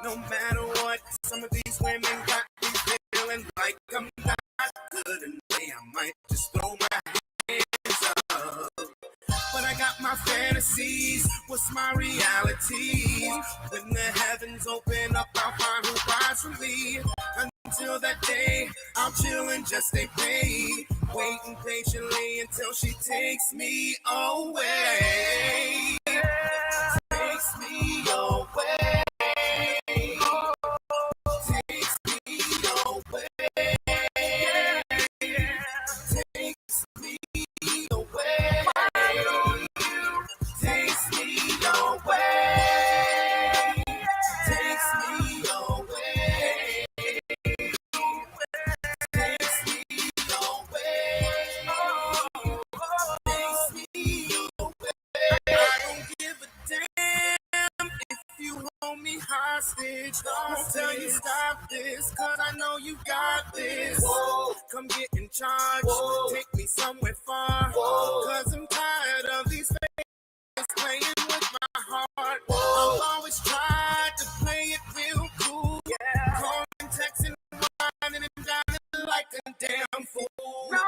No matter what, some of these women got me feeling like I'm not good, and I might just throw my hands up. But I got my fantasies. What's my reality? When the heavens open up, I'll find who rides for me. Until that day, I'll chill and just stay paid, waiting patiently until she takes me away. Takes me away. Takes me away. Takes me away. Takes me away. Takes me away. Takes me away. I don't give a damn if you hold me hostage. Won't tell you stop this, cause I know you got this. Whoa. Come get in charge. Whoa. Take me somewhere far. Whoa. Cause I'm tired of these fans playing with my heart. Whoa. I've always tried to play it real cool. Yeah. Calling, texting, whining, and dining like a damn fool. No.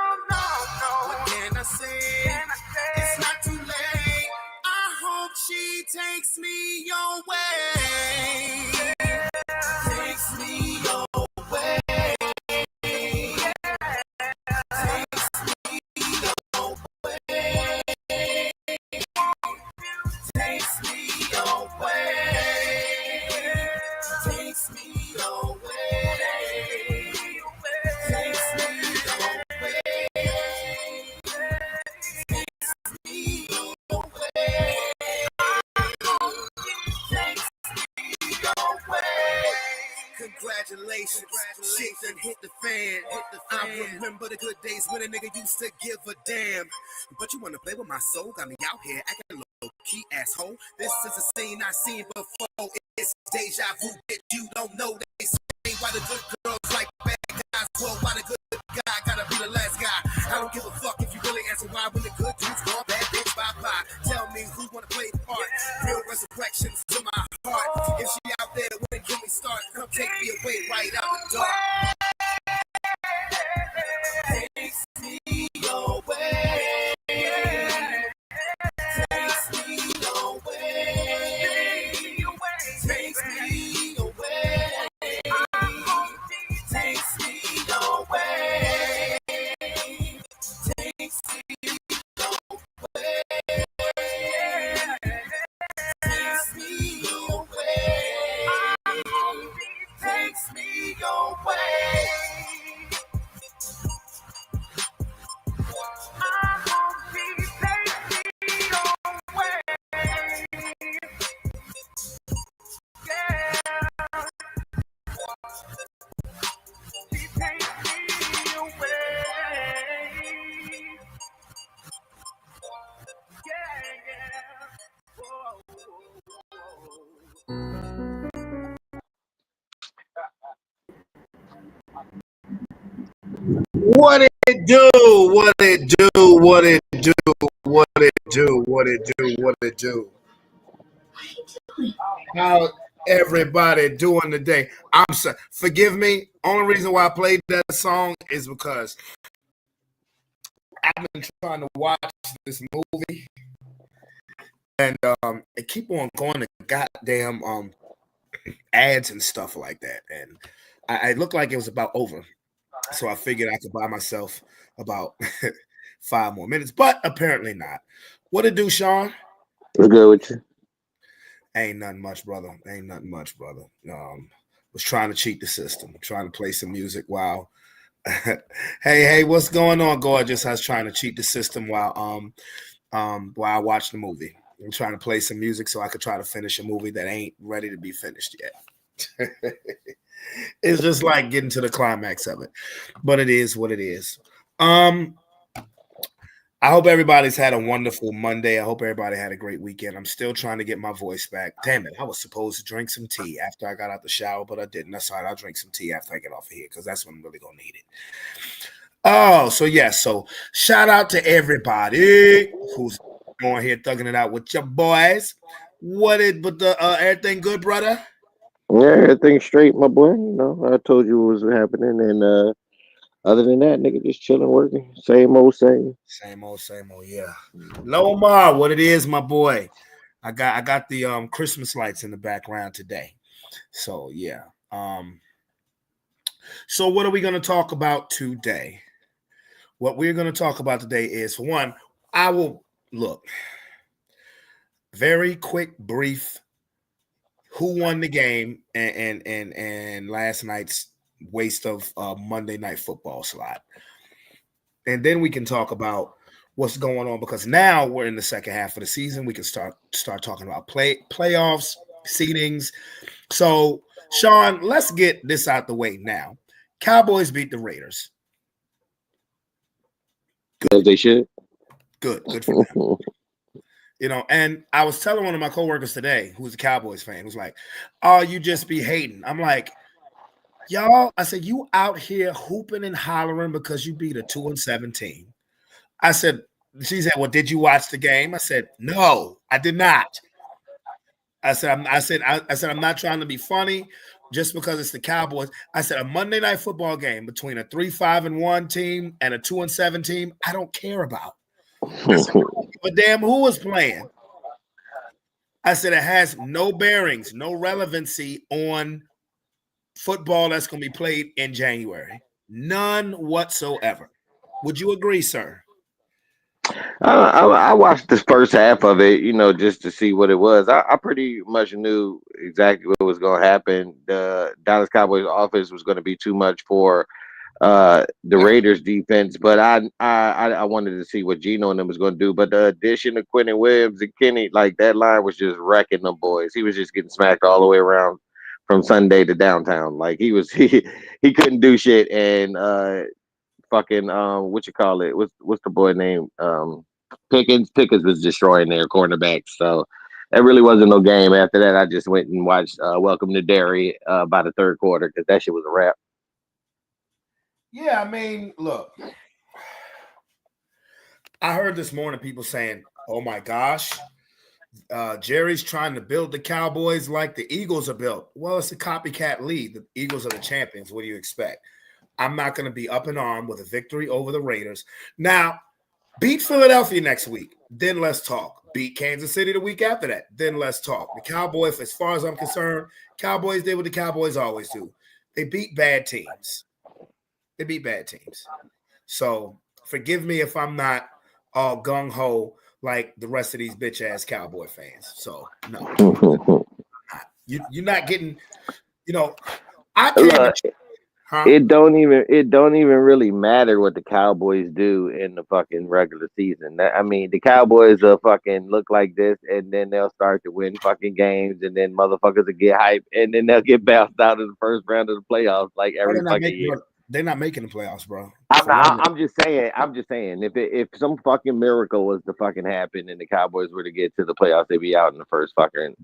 What can I say? It's not too late. I hope she takes me your way. Takes me your way. Takes me your way. Takes me your way. Takes me your way. Takes me your way. Congratulations, shit done hit the fan. I remember the good days when a nigga used to give a damn. But you wanna play with my soul? Got me out here acting low key, asshole. This is a scene I seen before. It's deja vu, bitch. You don't know they say why the good girls like bad guys. Well, why the good guy gotta be the last guy? I don't give a fuck if you really answer why when the good dudes gone bad bitch bye-bye. Tell me who wanna play the part. Real resurrections to my heart. If she out there, when can we start? Come take me away right out the dark. Takes me away. Takes me away. Takes me away. Takes me away. Takes me away. Takes me away. Takes me away. What it do? What it do? What it do? What it do? What it do? What it do? How everybody doing today? I'm sorry. Forgive me. Only reason why I played that song is because I've been trying to watch this movie, and it keep on going to goddamn ads and stuff like that, and I looked like it was about over. So I figured I could buy myself about 5 more minutes, but apparently not. What it do, Sean? We're good with you. Ain't nothing much, brother. Ain't nothing much, brother. Was trying to cheat the system, trying to play some music while. hey, what's going on, gorgeous? I was trying to cheat the system while I watch the movie. I'm trying to play some music so I could try to finish a movie that ain't ready to be finished yet. It's just like getting to the climax of it, but it is what it is. I hope everybody's had a wonderful Monday. I hope everybody had a great weekend. I'm still trying to get my voice back. Damn it, I was supposed to drink some tea after I got out the shower, but I didn't. That's all right. I'll drink some tea after I get off of here because that's when I'm really gonna need it. Oh, so yes. So shout out to everybody who's going here thugging it out with your boys. What it? But the everything good, brother? Yeah, everything's straight, my boy. You know, I told you what was happening, and other than that, nigga, just chilling, working, same old same. Same old, same old. Yeah. Lomar, what it is, my boy. I got the Christmas lights in the background today. So yeah. So what are we gonna talk about today? What we're gonna talk about today is, for one, I will look very quick, brief. Who won the game and last night's waste of Monday Night Football slot, and then we can talk about what's going on, because now we're in the second half of the season. We can start talking about playoffs, seedings. So, Sean, let's get this out the way now. Cowboys beat the Raiders. As they should. Good for them. You know, and I was telling one of my coworkers today, who's a Cowboys fan, who's like, "Oh, you just be hating." I'm like, y'all, I said, you out here hooping and hollering because you beat a 2-7 team. I said, she said, well, did you watch the game? I said, no, I did not. I said, I'm not trying to be funny just because it's the Cowboys. I said, a Monday Night Football game between a 3-5-1 team and a 2-7 team, I don't care about. I said, I don't give a damn who was playing. I said, it has no bearings, no relevancy on football that's going to be played in January. None whatsoever. Would you agree, sir? I watched the first half of it, you know, just to see what it was. I pretty much knew exactly what was going to happen. The Dallas Cowboys offense was going to be too much for the Raiders defense, but I wanted to see what Geno and them was going to do. But the addition of Quentin Williams and Kenny, like that line was just wrecking them boys. He was just getting smacked all the way around from Sunday to downtown. Like he couldn't do shit. And fucking what you call it? What's the boy name? Pickens was destroying their cornerbacks. So that really wasn't no game. After that, I just went and watched Welcome to Derry by the third quarter because that shit was a wrap. Yeah, I mean, look, I heard this morning people saying, oh my gosh, Jerry's trying to build the Cowboys like the Eagles are built. Well, it's a copycat league. The Eagles are the champions. What do you expect? I'm not going to be up in arm with a victory over the Raiders. Now, beat Philadelphia next week. Then let's talk. Beat Kansas City the week after that. Then let's talk. The Cowboys, as far as I'm concerned, Cowboys did what the Cowboys always do. They beat bad teams. They beat bad teams. So forgive me if I'm not all gung-ho like the rest of these bitch-ass Cowboy fans. So, no. You're not getting, you know, I can't. Huh? It don't even really matter what the Cowboys do in the fucking regular season. I mean, the Cowboys will fucking look like this, and then they'll start to win fucking games, and then motherfuckers will get hyped, and then they'll get bounced out of the first round of the playoffs like every fucking year. They're not making the playoffs, bro. I'm just saying. If some fucking miracle was to fucking happen and the Cowboys were to get to the playoffs, they'd be out in the first fucking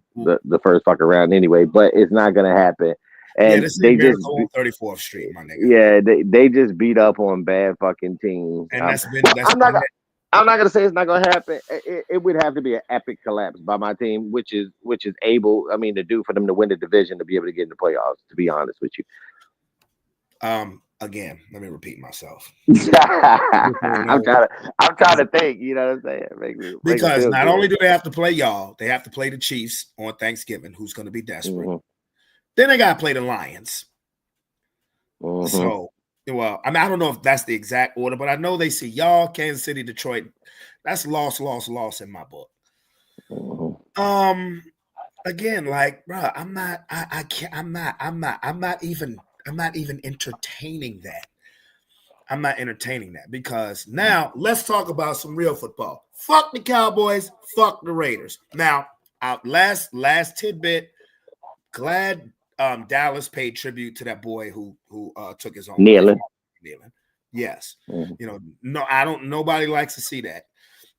first fucking round anyway. But it's not gonna happen. And they just on 34th Street, my nigga. Yeah, they just beat up on bad fucking teams. And I'm not gonna say it's not gonna happen. It would have to be an epic collapse by my team, which is able. I mean, to do for them to win the division to be able to get in the playoffs. To be honest with you. Again, let me repeat myself. I'm trying to think. You know what I'm saying? Because not only do they have to play y'all, they have to play the Chiefs on Thanksgiving, who's going to be desperate. Mm-hmm. Then they got to play the Lions. Mm-hmm. So, well, I mean, I don't know if that's the exact order, but I know they see y'all, Kansas City, Detroit. That's loss in my book. Mm-hmm. Again, like, bro, I'm not even entertaining that. I'm not entertaining that because now let's talk about some real football. Fuck the Cowboys. Fuck the Raiders. Now, last tidbit. Glad Dallas paid tribute to that boy who took his own kneeling. Yes. Mm-hmm. You know, no, I don't. Nobody likes to see that.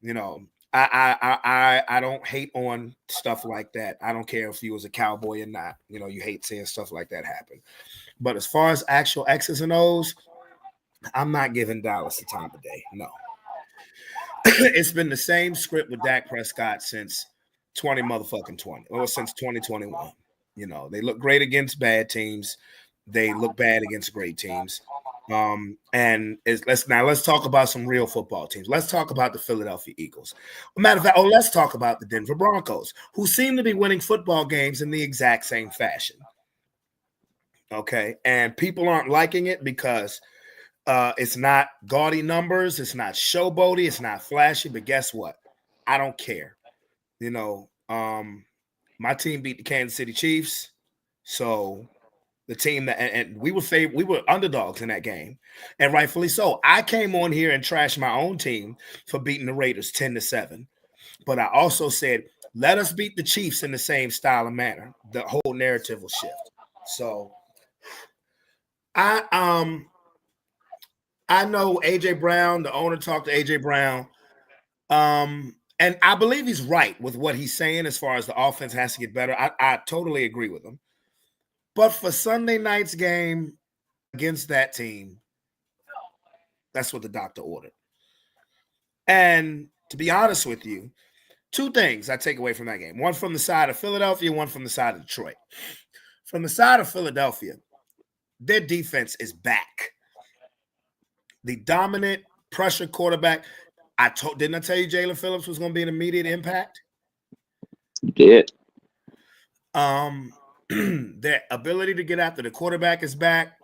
You know, I don't hate on stuff like that. I don't care if you was a Cowboy or not. You know, you hate seeing stuff like that happen. But as far as actual X's and O's, I'm not giving Dallas the time of day. No. It's been the same script with Dak Prescott since 2020 or since 2021. You know, they look great against bad teams. They look bad against great teams. And let's talk about some real football teams. Let's talk about the Philadelphia Eagles. Matter of fact, let's talk about the Denver Broncos, who seem to be winning football games in the exact same fashion. Okay, and people aren't liking it because it's not gaudy numbers, it's not showboaty, it's not flashy. But guess what? I don't care. You know, my team beat the Kansas City Chiefs, so the team that and we were underdogs in that game, and rightfully so. I came on here and trashed my own team for beating the Raiders 10-7, but I also said let us beat the Chiefs in the same style and manner. The whole narrative will shift. So I know AJ Brown. The owner talked to AJ Brown, and I believe he's right with what he's saying as far as the offense has to get better. I totally agree with him. But for Sunday night's game against that team, that's what the doctor ordered. And to be honest with you, two things I take away from that game. One from the side of Philadelphia, one from the side of Detroit. From the side of Philadelphia, their defense is back. The dominant pressure quarterback. Didn't I tell you Jalen Phillips was going to be an immediate impact? You did. Their ability to get after the quarterback is back.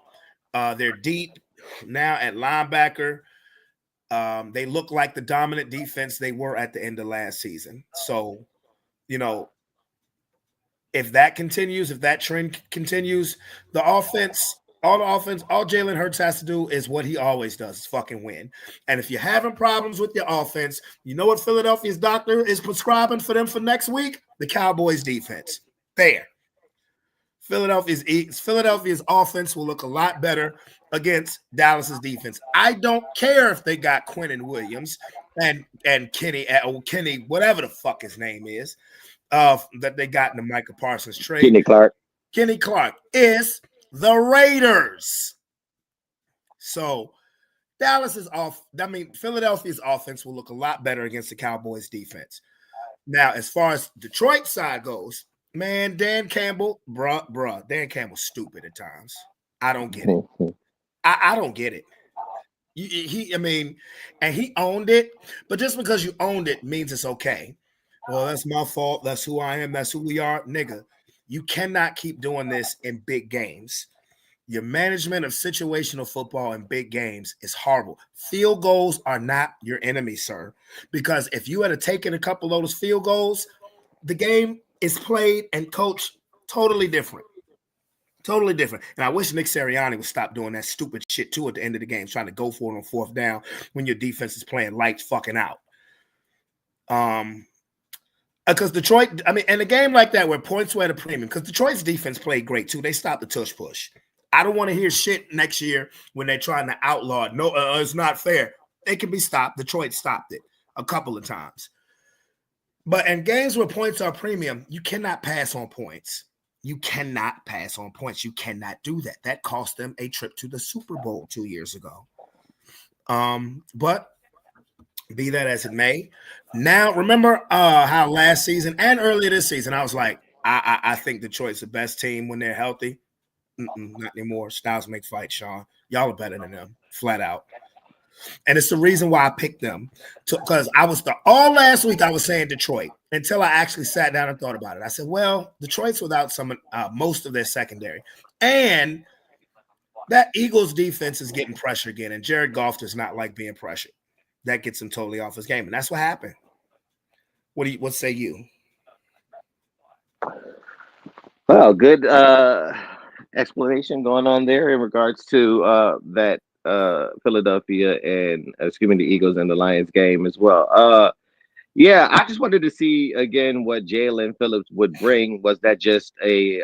They're deep now at linebacker. They look like the dominant defense they were at the end of last season. So, you know, if that continues, if that trend continues, all Jalen Hurts has to do is what he always does, is fucking win. And if you're having problems with your offense, you know what Philadelphia's doctor is prescribing for them for next week? The Cowboys defense. There. Philadelphia's offense will look a lot better against Dallas's defense. I don't care if they got Quinnen Williams and Kenny, whatever the fuck his name is, that they got in the Micah Parsons trade. Kenny Clark is the Raiders. So Philadelphia's offense will look a lot better against the Cowboys defense. Now, as far as Detroit's side goes, man, Dan Campbell, bruh, Dan Campbell's stupid at times. I don't get it. I don't get it. And he owned it, but just because you owned it means it's okay. Well, that's my fault. That's who I am. That's who we are. Nigga, you cannot keep doing this in big games. Your management of situational football in big games is horrible. Field goals are not your enemy, sir, because if you had taken a couple of those field goals, the game is played and coached totally different. Totally different. And I wish Nick Sirianni would stop doing that stupid shit too at the end of the game, trying to go for it on fourth down when your defense is playing lights fucking out. Because Detroit, in a game like that where points were at a premium, because Detroit's defense played great too. They stopped the tush push. I don't want to hear shit next year when they're trying to outlaw it. No, it's not fair. They can be stopped. Detroit stopped it a couple of times. But in games where points are premium, you cannot pass on points. You cannot pass on points. You cannot do that. That cost them a trip to the Super Bowl 2 years ago. But be that as it may, now remember how last season and earlier this season, I was like, I think Detroit's the best team when they're healthy. Not anymore. Styles make fight, Sean. Y'all are better than them, flat out. And it's the reason why I picked them, because all last week I was saying Detroit until I actually sat down and thought about it. I said, well, Detroit's without most of their secondary, and that Eagles defense is getting pressure again, and Jared Goff does not like being pressured. That gets him totally off his game, and that's what happened. What say you? Well, good explanation going on there in regards to that Philadelphia and the Eagles and the Lions game as well. Yeah, I just wanted to see again what Jalen Phillips would bring. Was that just a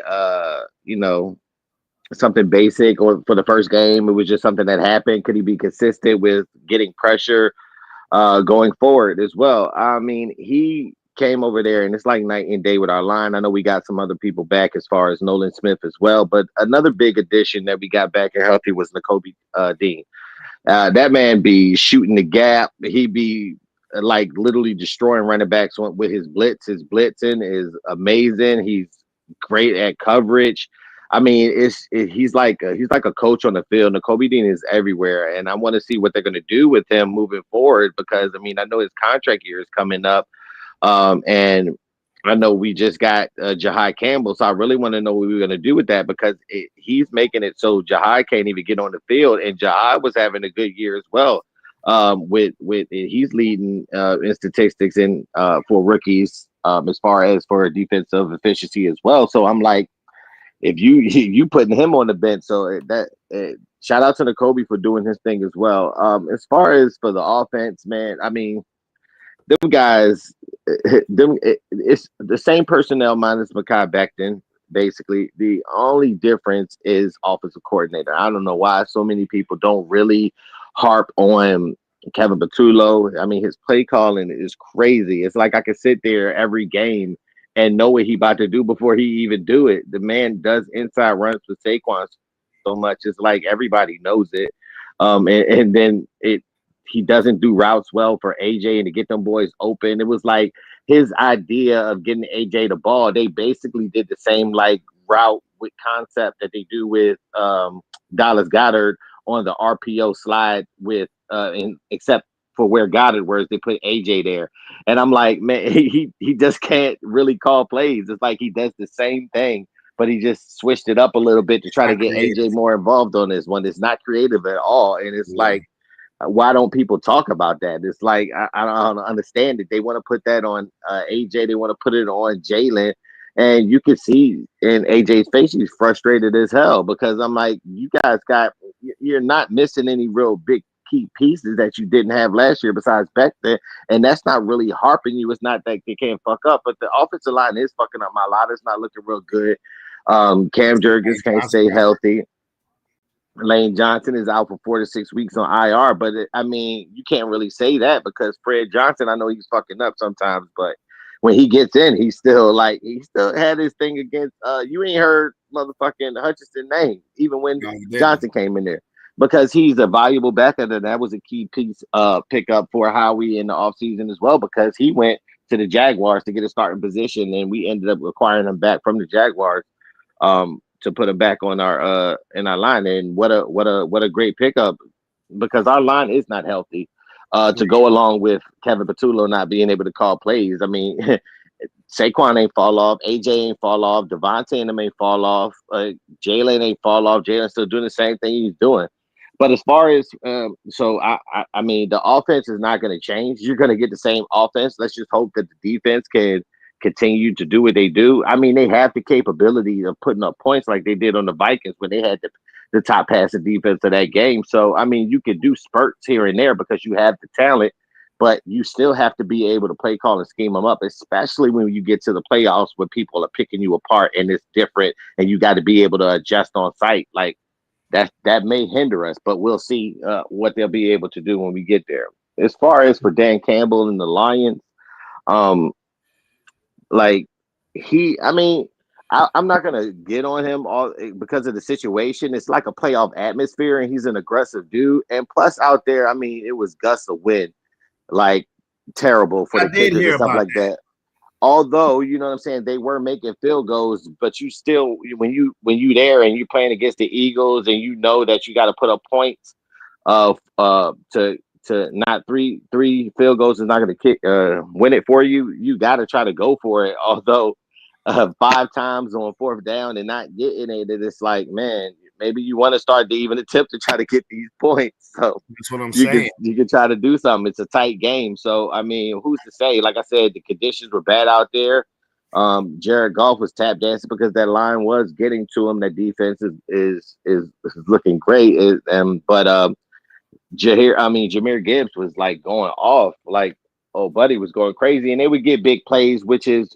something basic, or for the first game it was just something that happened? Could he be consistent with getting pressure going forward as well? I mean, he came over there and it's like night and day with our line. I know we got some other people back as far as Nolan Smith as well, but another big addition that we got back and healthy was Nakobe Dean. That man be shooting the gap. He be like literally destroying running backs with his blitz. His blitzing is amazing. He's great at coverage. I mean, he's like a coach on the field. Nakobe Dean is everywhere, and I want to see what they're going to do with him moving forward because I mean I know his contract year is coming up, and I know we just got Jahai Campbell, so I really want to know what we're going to do with that because he's making it so Jahai can't even get on the field, and Jahai was having a good year as well. With he's leading in statistics and for rookies as far as for defensive efficiency as well. So I'm like, if you putting him on the bench, so that shout out to Nakobe for doing his thing as well. As far as for the offense, man, I mean them guys, it's the same personnel minus Mekhi Becton. Basically, the only difference is offensive coordinator. I don't know why so many people don't really harp on Kevin Patullo. I mean, his play calling is crazy. It's like I could sit there every game and know what he about to do before he even do it. The man does inside runs with Saquon so much. It's like everybody knows it. And then he doesn't do routes well for AJ and to get them boys open. It was like his idea of getting AJ the ball. They basically did the same like route with concept that they do with Dallas Goedert on the RPO slide with except for where Goddard was, they put AJ there. And I'm like, man, he just can't really call plays. It's like he does the same thing, but he just switched it up a little bit to try to get AJ more involved on this one. It's not creative at all. And it's like, why don't people talk about that? It's like I don't understand it. They want to put that on AJ. They want to put it on Jalen, and you can see in AJ's face he's frustrated as hell because I'm like, you guys you're not missing any real big key pieces that you didn't have last year besides Becton, and that's not really harping you. It's not that they can't fuck up, but the offensive line is fucking up. It's not looking real good. Cam Jurgens can't stay healthy. Lane Johnson is out for 4 to 6 weeks on IR, but I mean, you can't really say that because Fred Johnson, I know he's fucking up sometimes, but when he gets in, he still had his thing against you ain't heard motherfucking Hutchinson name, even when Johnson came in there. Because he's a valuable backup, and that was a key piece pickup for Howie in the offseason as well, because he went to the Jaguars to get a starting position, and we ended up acquiring him back from the Jaguars. To put it back on our in our line, and what a great pickup because our line is not healthy to go along with Kevin Patullo not being able to call plays. I mean, Saquon ain't fall off, AJ ain't fall off, Devontae and them ain't fall off, Jalen ain't fall off. Jalen's still doing the same thing he's doing. But as far as so I mean, the offense is not going to change. You're going to get the same offense. Let's just hope that the defense can continue to do what they do. I mean, they have the capability of putting up points like they did on the Vikings when they had the top passing defense of that game. So, I mean, you can do spurts here and there because you have the talent, but you still have to be able to play call and scheme them up, especially when you get to the playoffs where people are picking you apart and it's different and you got to be able to adjust on site. Like that may hinder us, but we'll see what they'll be able to do when we get there. As far as for Dan Campbell and the Lions, I'm not gonna get on him all because of the situation. It's like a playoff atmosphere, and he's an aggressive dude. And plus, out there, I mean, it was gusts of wind, like terrible for the kickers and stuff like that. Although, you know what I'm saying, they were making field goals, but you still, when you there and you're playing against the Eagles, and you know that you got to put up points to not three field goals is not going to win it for you. You got to try to go for it. Although 5 times on 4th down and not getting it, it's like, man, maybe you want to start to even attempt to try to get these points. So that's what I'm saying. You can try to do something. It's a tight game. So I mean, who's to say? Like I said, the conditions were bad out there. Jared Goff was tap dancing because that line was getting to him. That defense is looking great. But Jahmyr Gibbs was like going off, like buddy was going crazy, and they would get big plays, which is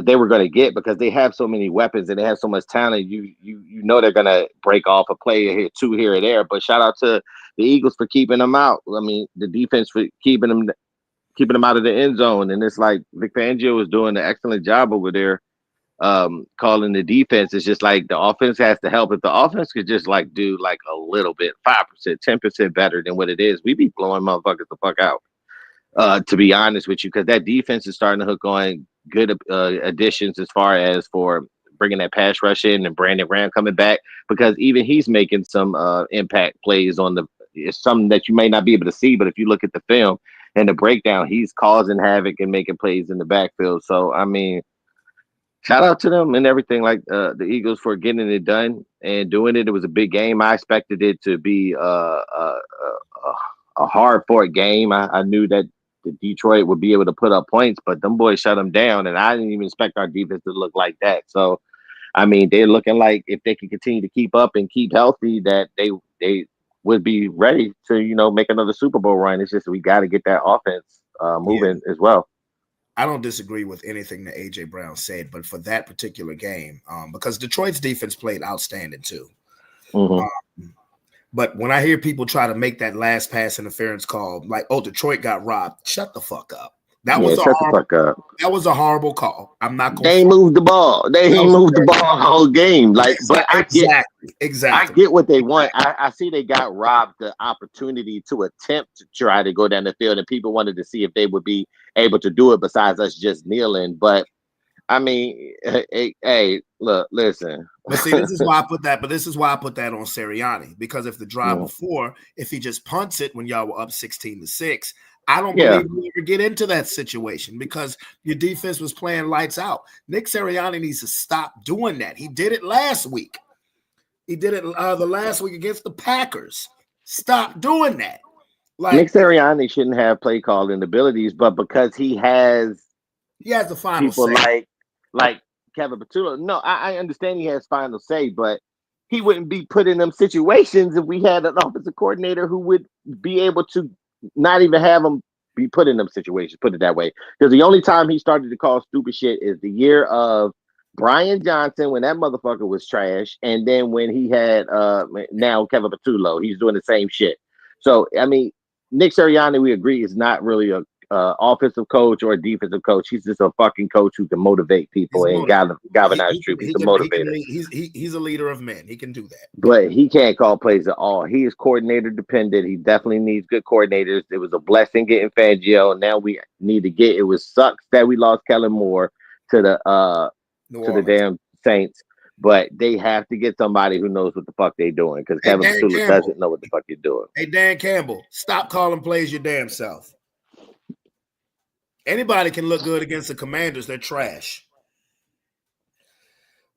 they were going to get because they have so many weapons and they have so much talent. You know they're going to break off a play here, 2 here or there. But shout out to the Eagles for keeping them out. I mean, the defense for keeping them out of the end zone, and it's like Vic Fangio was doing an excellent job over there. Calling the defense. It's just like the offense has to help. If the offense could just like do like a little bit, 5%, 10% better than what it is, we'd be blowing motherfuckers the fuck out. To be honest with you, because that defense is starting to hook on. good additions as far as for bringing that pass rush in and Brandon Graham coming back, because even he's making some impact plays on the. It's something that you may not be able to see, but if you look at the film and the breakdown, he's causing havoc and making plays in the backfield. So I mean, shout out to them and everything, like the Eagles, for getting it done and doing it. It was a big game. I expected it to be a hard fought game. I knew that the Detroit would be able to put up points, but them boys shut them down, and I didn't even expect our defense to look like that. So, I mean, they're looking like if they can continue to keep up and keep healthy, that they would be ready to make another Super Bowl run. It's just we got to get that offense moving as well. I don't disagree with anything that AJ Brown said, but for that particular game, because Detroit's defense played outstanding too. Mm-hmm. But when I hear people try to make that last pass interference call, like, "Oh, Detroit got robbed," shut the fuck up. That was a horrible call. I'm not going. They moved the ball. They moved the ball the whole game. Like, but exactly. I get what they want. I see they got robbed the opportunity to attempt to try to go down the field, and people wanted to see if they would be able to do it besides us just kneeling. But I mean, hey, look, listen. But see, this is why I put that. But this is why I put that on Sirianni, because if the drive before, if he just punts it when y'all were up 16-6. I don't believe we ever get into that situation because your defense was playing lights out. Nick Sirianni needs to stop doing that. He did it last week. He did it the last week against the Packers. Stop doing that. Like, Nick Sirianni shouldn't have play calling abilities, but because he has the final people say. like Kevin Patullo. No, I understand he has final say, but he wouldn't be put in them situations if we had an offensive coordinator who would be able to not even have him be put in them situations, put it that way. Because the only time he started to call stupid shit is the year of Brian Johnson, when that motherfucker was trash, and then when he had now Kevin Patullo, he's doing the same shit. So I mean, Nick Sirianni, we agree, is not really a offensive coach or a defensive coach. He's just a fucking coach who can motivate people and galvanize troops. He's a motivator. He's a leader of men. He can do that. But he can't call plays at all. He is coordinator dependent. He definitely needs good coordinators. It was a blessing getting Fangio. Now we need to get. It was sucks that we lost Kellen Moore to the damn Saints. But they have to get somebody who knows what the fuck they're doing, because Kevin Patullo doesn't know what the fuck he's doing. Hey, Dan Campbell, stop calling plays your damn self. Anybody can look good against the Commanders. They're trash.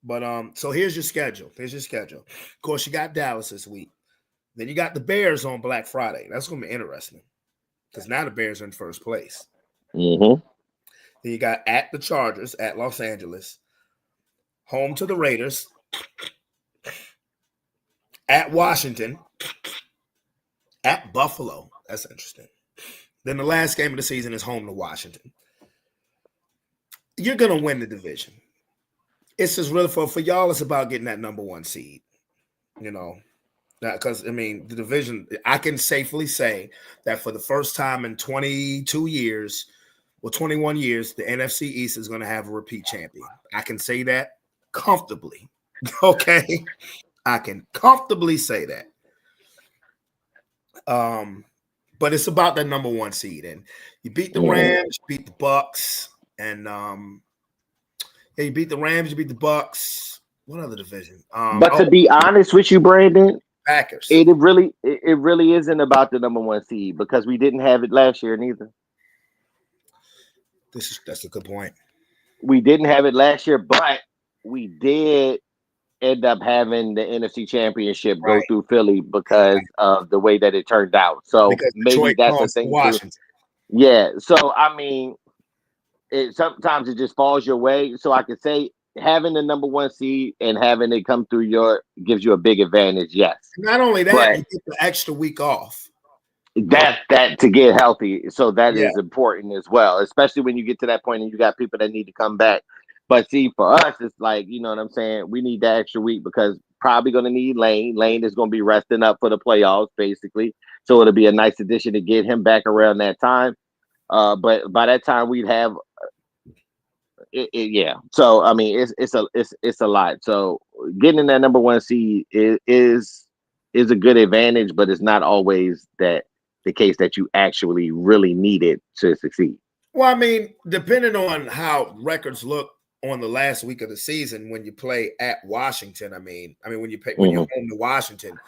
But so here's your schedule. Of course, you got Dallas this week. Then you got the Bears on Black Friday. That's going to be interesting because now the Bears are in first place. Mm-hmm. Then you got at the Chargers at Los Angeles, home to the Raiders, at Washington, at Buffalo. That's interesting. Then the last game of the season is home to Washington. You're going to win the division. It's just really for y'all, it's about getting that number one seed, because, I mean, the division, I can safely say that for the first time in 21 years, the NFC East is going to have a repeat champion. I can say that comfortably, okay? I can comfortably say that. But it's about that number one seed, and you beat the Rams, you beat the Bucks, and you beat the Rams, you beat the Bucks. What other division? But to be honest with you, Brandon, Packers. It really isn't about the number one seed, because we didn't have it last year neither. That's a good point. We didn't have it last year, but we did end up having the NFC Championship go through Philly because of the way that it turned out. So maybe that's the thing too. Yeah. So I mean, sometimes it just falls your way. So I could say having the number one seed and having it come through gives you a big advantage. Yes. Not only that, you get the extra week off. That to get healthy. So that is important as well, especially when you get to that point and you got people that need to come back. But see, for us, it's like, you know what I'm saying? We need that extra week because probably going to need Lane. Lane is going to be resting up for the playoffs, basically. So it'll be a nice addition to get him back around that time. But by that time, we'd have, So I mean, it's a lot. So getting in that number one seed is a good advantage, but it's not always that the case that you actually really need it to succeed. Well, I mean, depending on how records look on the last week of the season when you play at Washington, I mean when you're home to Washington,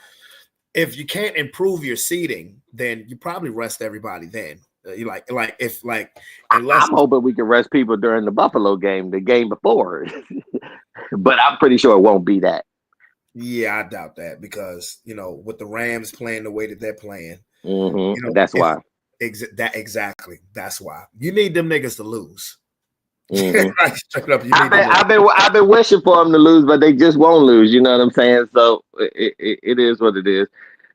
if you can't improve your seeding, then you probably rest everybody. Then you unless I'm hoping we can rest people during the Buffalo game, the game before, but I'm pretty sure it won't be that. Yeah, I doubt that because with the Rams playing the way that they're playing, that's why. Exactly. That's why you need them niggas to lose. Straight up, I've been wishing for them to lose, but they just won't lose. You know what I'm saying? So it is what it is.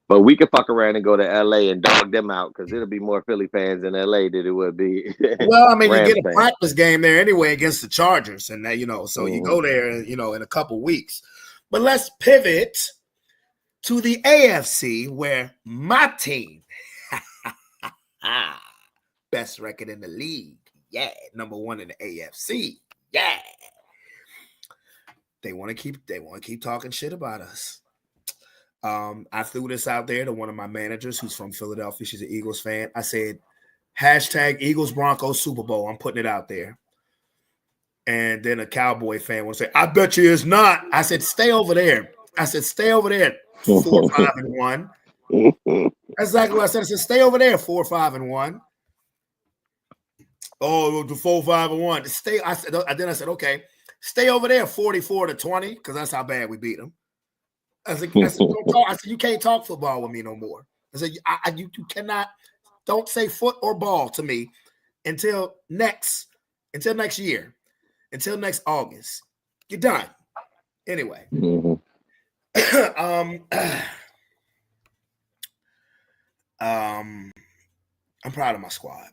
But we can fuck around and go to LA and dog them out because it'll be more Philly fans in LA than it would be. Well, I mean, you get a practice game there anyway against the Chargers, and that so you go there, in a couple weeks. But let's pivot to the AFC, where my team, best record in the league, yeah, number one in the AFC, yeah. They want to keep talking shit about us. I threw this out there to one of my managers who's from Philadelphia. She's an Eagles fan. I said, # Eagles Broncos Super Bowl. I'm putting it out there. And then a Cowboy fan will say, I bet you it's not. I said, stay over there. 4-5-1. That's exactly what I said. I said, stay over there, 4-5-1. Oh, the 4-5-1. Stay. I said, okay, stay over there, 44-20, because that's how bad we beat them. I said, you can't talk football with me no more. I said, you cannot. Don't say foot or ball to me until next year, until next August. You're done. Anyway, I'm proud of my squad.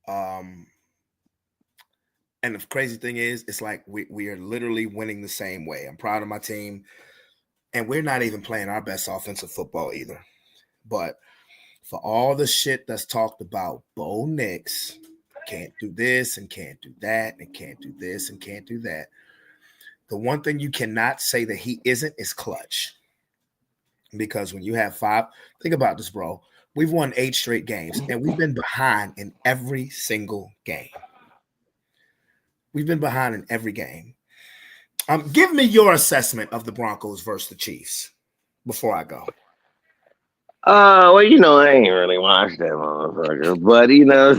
And the crazy thing is, it's like we are literally winning the same way. I'm proud of my team. And we're not even playing our best offensive football either. But for all the shit that's talked about, Bo Nix can't do this and can't do that and can't do this and can't do that. The one thing you cannot say that he isn't is clutch. Because when you have 5, think about this, bro. We've won 8 straight games, and we've been behind in every single game. We've been behind in every game. Give me your assessment of the Broncos versus the Chiefs before I go. Well, I ain't really watched that motherfucker, but what I'm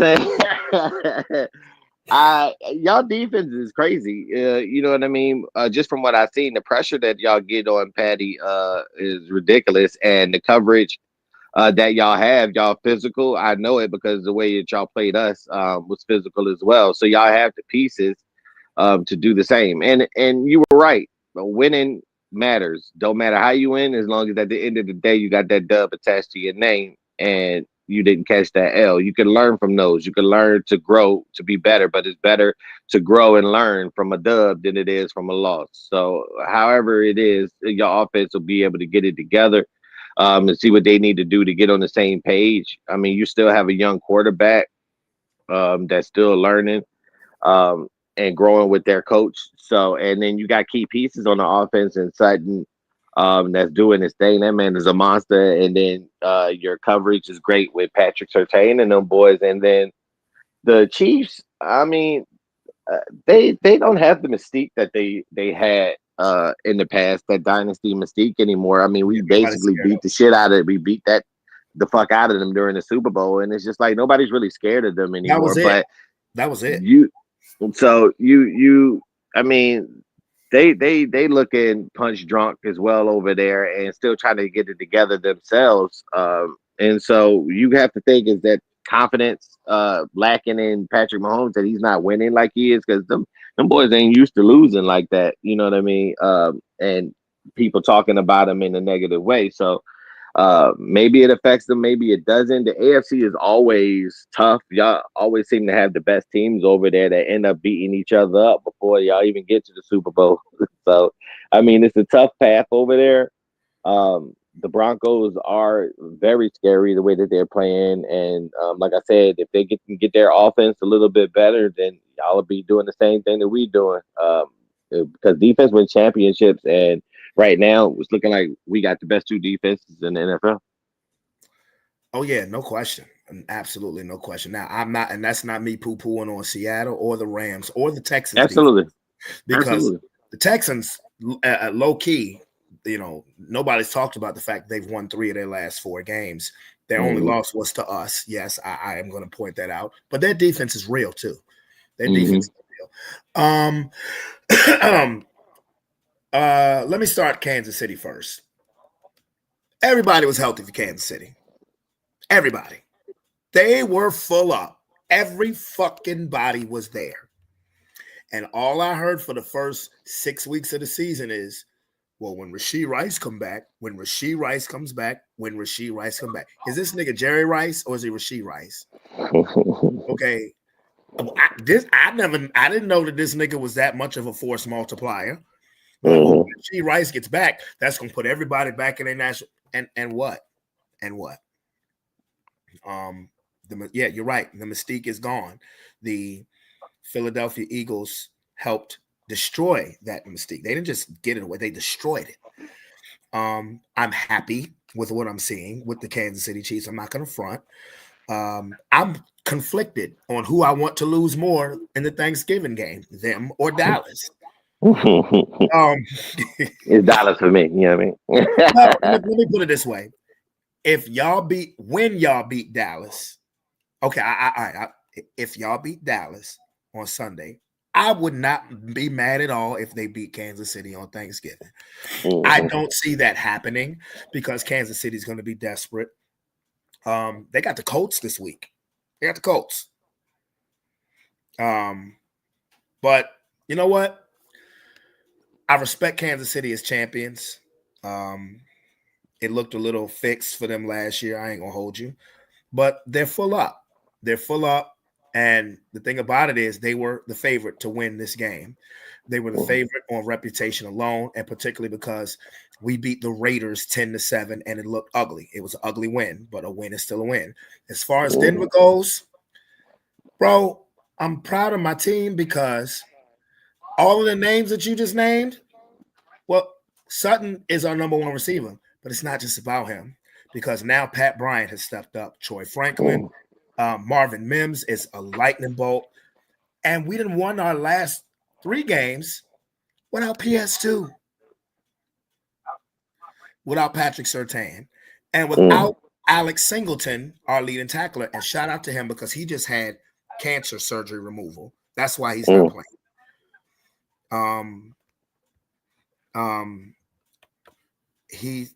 saying? Y'all defense is crazy. You know what I mean? Just from what I've seen, the pressure that y'all get on Patty is ridiculous, and the coverage that y'all physical. I know it because the way that y'all played us was physical as well. So y'all have the pieces to do the same. And you were right. Winning matters. Don't matter how you win, as long as at the end of the day you got that dub attached to your name and you didn't catch that L. You can learn from those. You can learn to grow, to be better, but it's better to grow and learn from a dub than it is from a loss. So however it is, your offense will be able to get it together and see what they need to do to get on the same page. I mean, you still have a young quarterback that's still learning and growing with their coach. So, and then you got key pieces on the offense and Sutton that's doing his thing. That man is a monster. And then your coverage is great with Patrick Surtain and them boys. And then the Chiefs, I mean, they don't have the mystique that they had in the past, that dynasty mystique anymore. I mean, we basically beat the shit out of it. We beat the fuck out of them during the Super Bowl, and it's just like nobody's really scared of them anymore. That was it. I mean, they looking punch drunk as well over there and still trying to get it together themselves. And so you have to think, is that confidence lacking in Patrick Mahomes, that he's not winning like he is, because them boys ain't used to losing like that. You know what I mean? And people talking about him in a negative way. So maybe it affects them, maybe it doesn't. The AFC is always tough. Y'all always seem to have the best teams over there that end up beating each other up before y'all even get to the Super Bowl. So, I mean, it's a tough path over there. The Broncos are very scary the way that they're playing. And like I said, if they can get their offense a little bit better, then y'all will be doing the same thing that we're doing. Because defense wins championships, and right now it's looking like we got the best 2 defenses in the NFL. Oh yeah, no question. Absolutely no question. Now I'm not, and that's not me poo-pooing on Seattle or the Rams or the Texans. Absolutely. Because the Texans, low key, nobody's talked about the fact they've won 3 of their last 4 games. Their only loss was to us. Yes, I am going to point that out. But their defense is real too. Their defense is real. Let me start Kansas City first. Everybody was healthy for Kansas City. Everybody. They were full up. Every fucking body was there. And all I heard for the first 6 weeks of the season is, well, when Rashee Rice comes back, when Rashee Rice comes back. Is this nigga Jerry Rice or is he Rashee Rice? Okay. I didn't know that this nigga was that much of a force multiplier. When Rashee Rice gets back, that's gonna put everybody back in their national. And what? Yeah, you're right. The mystique is gone. The Philadelphia Eagles helped destroy that mystique. They didn't just get it away; they destroyed it. I'm happy with what I'm seeing with the Kansas City Chiefs. I'm not going to front. I'm conflicted on who I want to lose more in the Thanksgiving game, them or Dallas. It's Dallas for me. You know what I mean? Let me put it this way: when y'all beat Dallas, okay, if y'all beat Dallas on Sunday, I would not be mad at all if they beat Kansas City on Thanksgiving. I don't see that happening because Kansas City is going to be desperate. They got the Colts this week. But you know what? I respect Kansas City as champions. It looked a little fixed for them last year. I ain't going to hold you. But they're full up. And the thing about it is they were the favorite to win this game. They were the favorite on reputation alone, and particularly because we beat the Raiders 10-7, and it looked ugly. It was an ugly win, but a win is still a win. As far as Denver goes, bro, I'm proud of my team because all of the names that you just named, well, Sutton is our number 1 receiver, but it's not just about him because now Pat Bryant has stepped up. Troy Franklin, Marvin Mims is a lightning bolt. And we didn't won our last 3 games without PS2, without Patrick Surtain, and without Alex Singleton, our leading tackler. And shout out to him because he just had cancer surgery removal. That's why he's not playing. He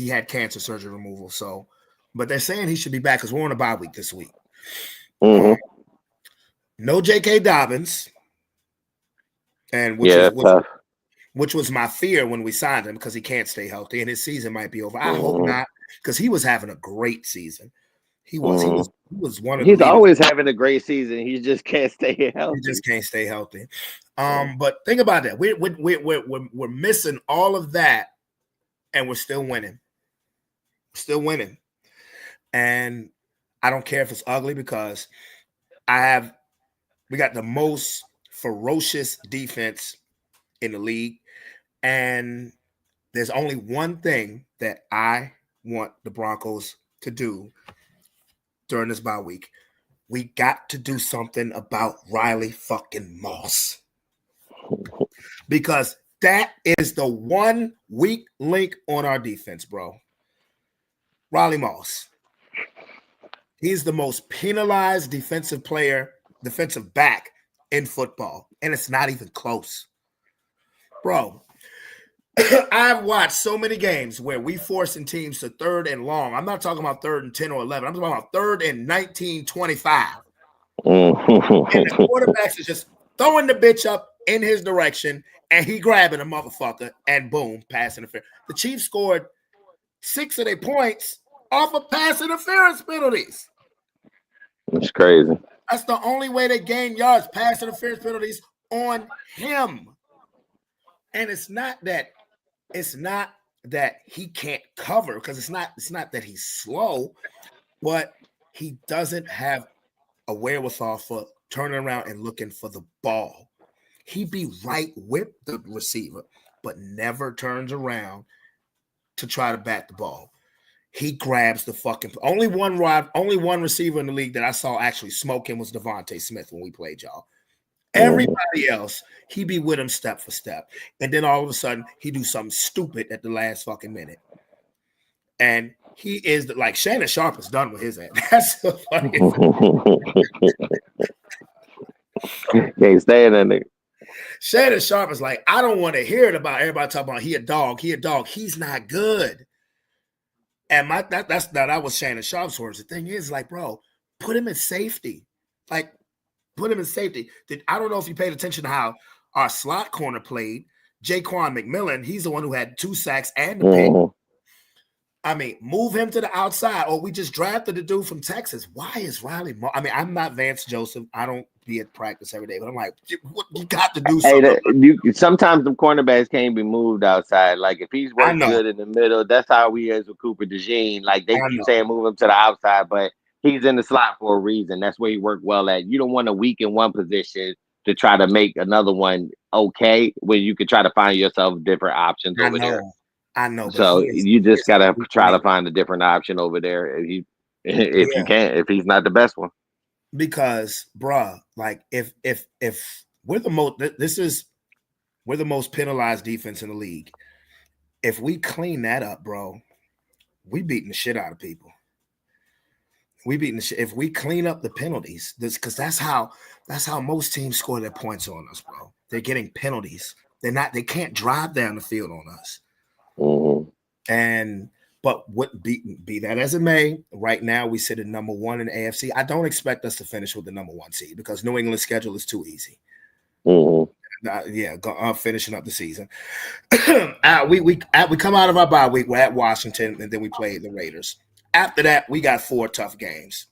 had cancer surgery removal. So, but they're saying he should be back because we're on a bye week this week. No J.K. Dobbins, and which was my fear when we signed him because he can't stay healthy and his season might be over. I hope not because he was having a great season. He was one of. He's always having a great season. He just can't stay healthy. But think about that. We're missing all of that, and we're still winning. And I don't care if it's ugly because we got the most ferocious defense in the league. And there's only one thing that I want the Broncos to do during this bye week. We got to do something about Riley fucking Moss. Because that is the one weak link on our defense, bro. Riley Moss. He's the most penalized defensive back in football. And it's not even close. Bro, I've watched so many games where we forcing teams to 3rd and long. I'm not talking about 3rd and 10 or 11. I'm talking about 3rd and 19, 25. And the quarterbacks are just throwing the bitch up in his direction, and he grabbing a motherfucker, and boom, pass interference. The Chiefs scored 6 of their points off of pass interference penalties. That's crazy. That's the only way they gain yards, pass interference penalties on him. And it's not that he can't cover because it's not that he's slow, but he doesn't have a wherewithal for turning around and looking for the ball. He be right with the receiver, but never turns around to try to bat the ball. he grabs the fucking only one receiver in the league that I saw actually smoking was Devontae Smith when we played y'all. Everybody else, he be with him step for step. And then all of a sudden, he do something stupid at the last fucking minute. And he is like Shannon Sharpe is done with his ass. That's so funny. Can't stand that nigga. Shannon Sharpe is like, I don't want to hear it about everybody talking about he a dog. He's not good. And that was Shannon Sharpe's words. The thing is, like, bro, put him in safety. Like, put him in safety. I don't know if you paid attention to how our slot corner played. Jaquan McMillan, he's the one who had 2 sacks and the pick. I mean, move him to the outside, or we just drafted the dude from Texas. Why is Riley? I'm not Vance Joseph. I don't be at practice every day, but I'm like, you got to do something. Sometimes the cornerbacks can't be moved outside. Like if he's working good in the middle, that's how we is with Cooper DeJean. Like they keep saying move him to the outside, but he's in the slot for a reason. That's where he worked well at. You don't want to weaken one position to try to make another one okay, when you could try to find yourself different options over there. I know. So you just gotta try to find a different option over there if you can, if he's not the best one. Because, bruh, like if we're the most penalized defense in the league. If we clean that up, bro, we beating the shit out of people. If we clean up the penalties, because that's how most teams score their points on us, bro. They're getting penalties. They can't drive down the field on us. But what be that as it may, right now we sit at number 1 in the AFC. I don't expect us to finish with the number 1 seed because New England's schedule is too easy. Finishing up the season. We come out of our bye week. We're at Washington, and then we play the Raiders. After that, we got 4 tough games.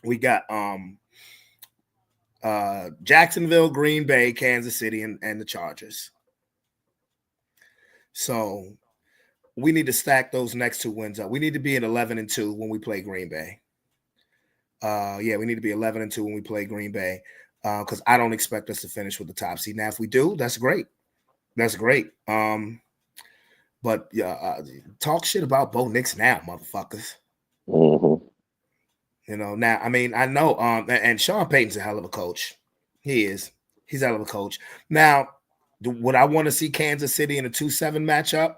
We got Jacksonville, Green Bay, Kansas City, and the Chargers. So we need to stack those next 2 wins up. We need to be at 11-2 when we play Green Bay. We need to be 11-2 when we play Green Bay because I don't expect us to finish with the top seed. Now, if we do, that's great. That's great. But talk shit about Bo Nix now, motherfuckers. You know, now, I mean, I know, and Sean Payton's a hell of a coach. He is. He's a hell of a coach. Now, would I want to see Kansas City in a 2-7 matchup?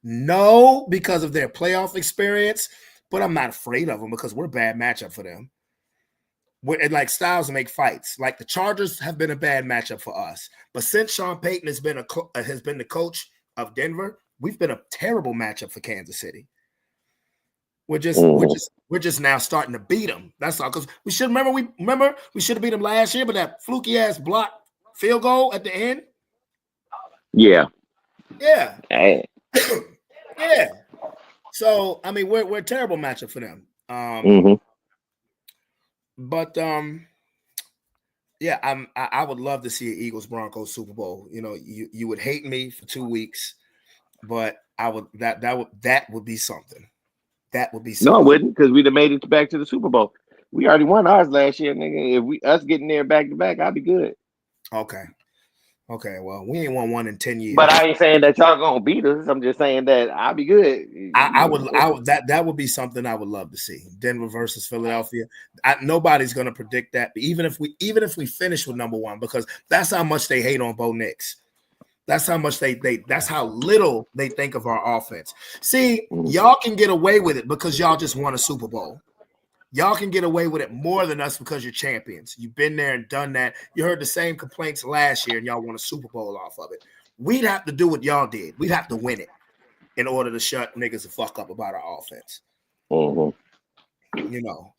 No, because of their playoff experience, but I'm not afraid of them because we're a bad matchup for them. Like styles make fights. Like the Chargers have been a bad matchup for us, but since Sean Payton has been the coach of Denver, we've been a terrible matchup for Kansas City. We're just now starting to beat them. That's all. Because we should we should have beat them last year, but that fluky ass block field goal at the end. Yeah. Hey. Yeah. So I mean, we're a terrible matchup for them. But I would love to see an Eagles Broncos Super Bowl. You know, you would hate me for 2 weeks, but I would that would be something. That would be something. No, I wouldn't, because we'd have made it back to the Super Bowl. We already won ours last year, nigga. If us getting there back to back, I'd be good. Okay, well, we ain't won one in 10 years. But I ain't saying that y'all gonna beat us. I'm just saying that I'll be good. That would be something I would love to see. Denver versus Philadelphia. Nobody's gonna predict that. But even if we finish with number 1, because that's how much they hate on Bo Nix. That's how much that's how little they think of our offense. See, y'all can get away with it because y'all just won a Super Bowl. Y'all can get away with it more than us because you're champions. You've been there and done that. You heard the same complaints last year, and y'all won a Super Bowl off of it. We'd have to do what y'all did. We'd have to win it in order to shut niggas the fuck up about our offense. You know,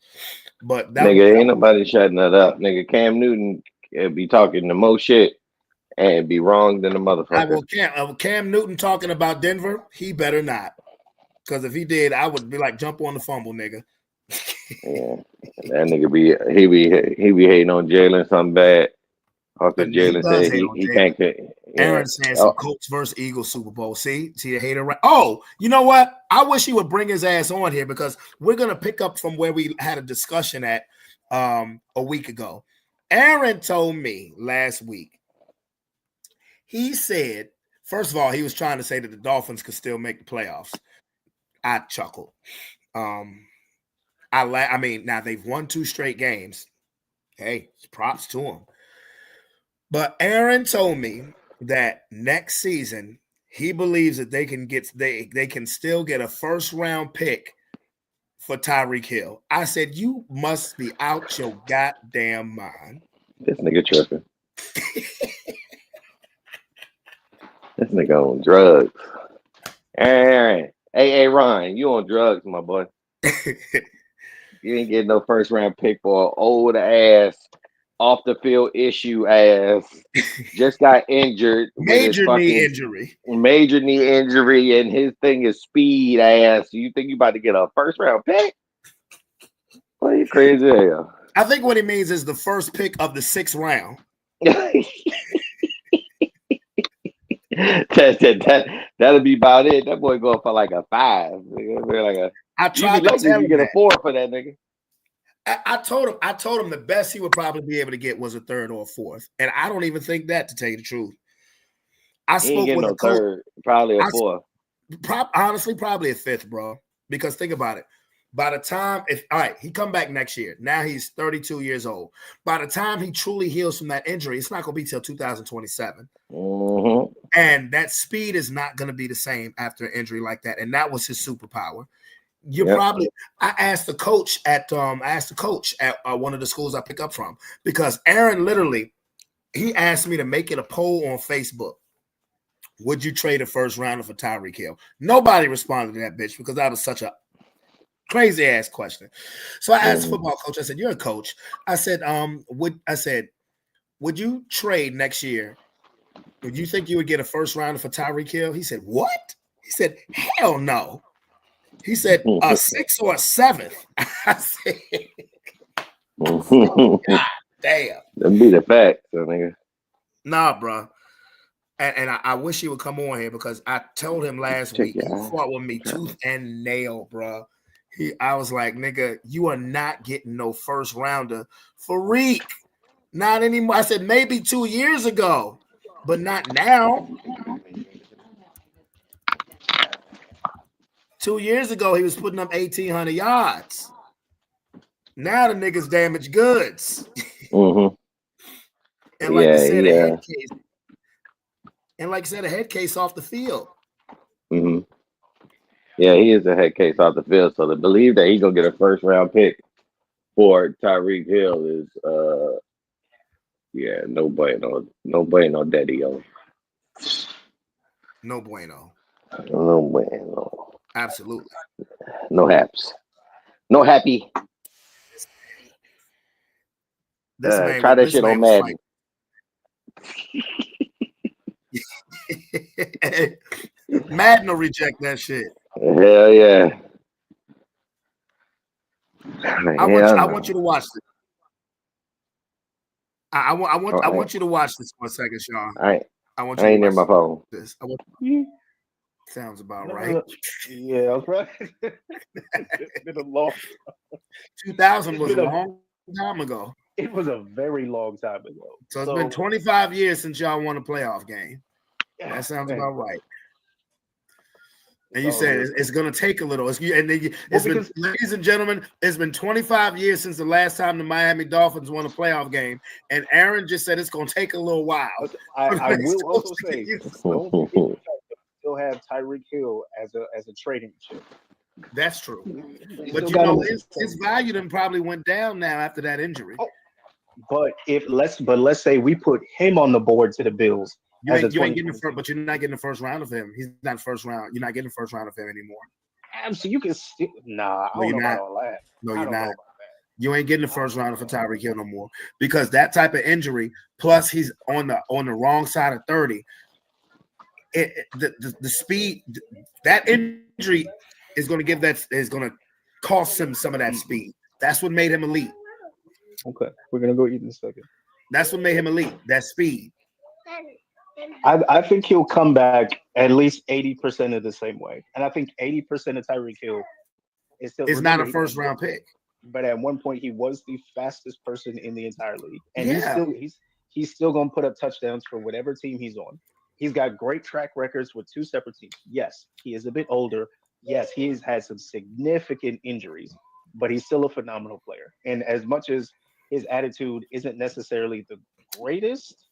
but ain't nobody shutting that up. Nigga, Cam Newton be talking the most shit and be wrong than the motherfucker. Cam Newton talking about Denver, he better not. Because if he did, I would be like, jump on the fumble, nigga. Yeah, that nigga be hating on Jalen something bad. After Jalen said he can't get. Aaron saying some Colts versus Eagles Super Bowl. See the hater. Right? Oh, you know what? I wish he would bring his ass on here because we're gonna pick up from where we had a discussion at a week ago. Aaron told me last week. He said, first of all, he was trying to say that the Dolphins could still make the playoffs. I chuckled. I mean, now they've won 2 straight games. Hey, props to them. But Aaron told me that next season he believes that they can still get a first round pick for Tyreek Hill. I said, you must be out your goddamn mind. This nigga tripping. This nigga on drugs. Aaron. Hey, Ryan, you on drugs, my boy. You ain't getting no first round pick for an old ass, off the field issue ass. Just got injured. Major knee injury, and his thing is speed ass. You think you about to get a first round pick? Boy, you crazy hell. I think what he means is the first pick of the 6th round. That'll be about it. That boy going for like a 5. I tried to tell him get a 4 for that nigga. I told him the best he would probably be able to get was a 3rd or a 4th, and I don't even think that, to tell you the truth. I spoke with the coach. 3rd, probably a 4th. Honestly, probably a 5th, bro. Because think about it. By the time, he come back next year. Now he's 32 years old. By the time he truly heals from that injury, it's not going to be till 2027. Mm-hmm. And that speed is not going to be the same after an injury like that. And that was his superpower. I asked the coach at one of the schools I pick up from, because Aaron literally, he asked me to make it a poll on Facebook. Would you trade a first rounder for Tyreek Hill? Nobody responded to that bitch, because that was such a crazy ass question. So I asked the football coach, I said, you're a coach. I said, would you trade next year? Would you think you would get a first rounder for Tyreek Hill? He said, what? He said, hell no. He said, a 6th or a 7th. I said, God damn. That'd be the fact, so nigga. Nah, bro. And I wish he would come on here, because I told him last week, he fought with me tooth and nail, bro. I was like, nigga, you are not getting no first rounder for Reek. Not anymore. I said maybe 2 years ago, but not now. 2 years ago, he was putting up 1,800 yards. Now the niggas damaged goods. Mm-hmm. And like you said, a head case off the field. Mm-hmm. Yeah, he is a head case off the field. So to believe that he's gonna get a first round pick for Tyreek Hill is no bueno, daddy-o. No bueno. No bueno. Absolutely. No haps. No happy. Try that shit on Madden. Madden will reject that shit. Hell yeah. I want you to watch this. I want you to watch this for a second, Sean. I ain't near my phone. This. Sounds about right. Yeah, that's right. It's been a long 2000 was a long time ago. It was a very long time ago. So it's been 25 years since y'all won a playoff game. That sounds about right. And you said it's going to take a little. Ladies and gentlemen, it's been 25 years since the last time the Miami Dolphins won a playoff game. And Aaron just said it's going to take a little while. I will also say, still have Tyreek Hill as a trading chip. That's true. But you know, his value then probably went down now after that injury. Oh, but let's say we put him on the board to the Bills. You ain't getting the first, but you're not getting the first round of him. He's not first round. You're not getting the first round of him anymore. So you can still I don't know about all that. No, you're not. You ain't getting the first round for Tyreek Hill no more, because that type of injury, plus he's on the wrong side of 30. The speed, that injury is going to cost him some of that speed. That's what made him elite. Okay, we're gonna go eat in a second. That's what made him elite. That speed. I think he'll come back at least 80% of the same way, and I think 80% of Tyreek Hill is still. It's not a first round pick. But at one point, he was the fastest person in the entire league, and he's still gonna put up touchdowns for whatever team he's on. He's got great track records with 2 separate teams. Yes, he is a bit older. yes, he's had some significant injuries, but he's still a phenomenal player. And as much as his attitude isn't necessarily the greatest,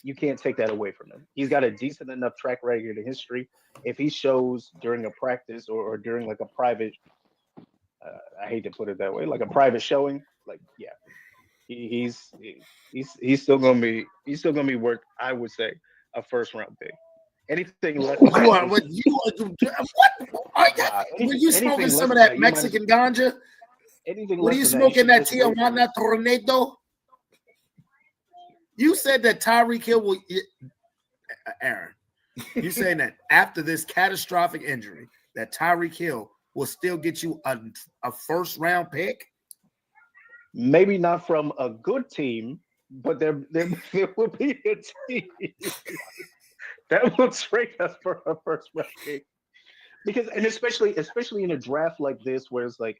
you can't take that away from him. He's got a decent enough track record in history. If he shows during a practice or during like a private, I hate to put it that way, like a private showing, like yeah, he's still gonna be worth, I would say, a first round pick. Anything less than You are what? Were you smoking some of that Mexican ganja? Anything Were less you than smoking that just wait. Tijuana Tornado? You said that Tyreek Hill will. Aaron, you saying that after this catastrophic injury, that Tyreek Hill will still get you a first round pick? Maybe not from a good team, but there will be a team that will trade us for a first round pick. Because, and especially in a draft like this, where it's like,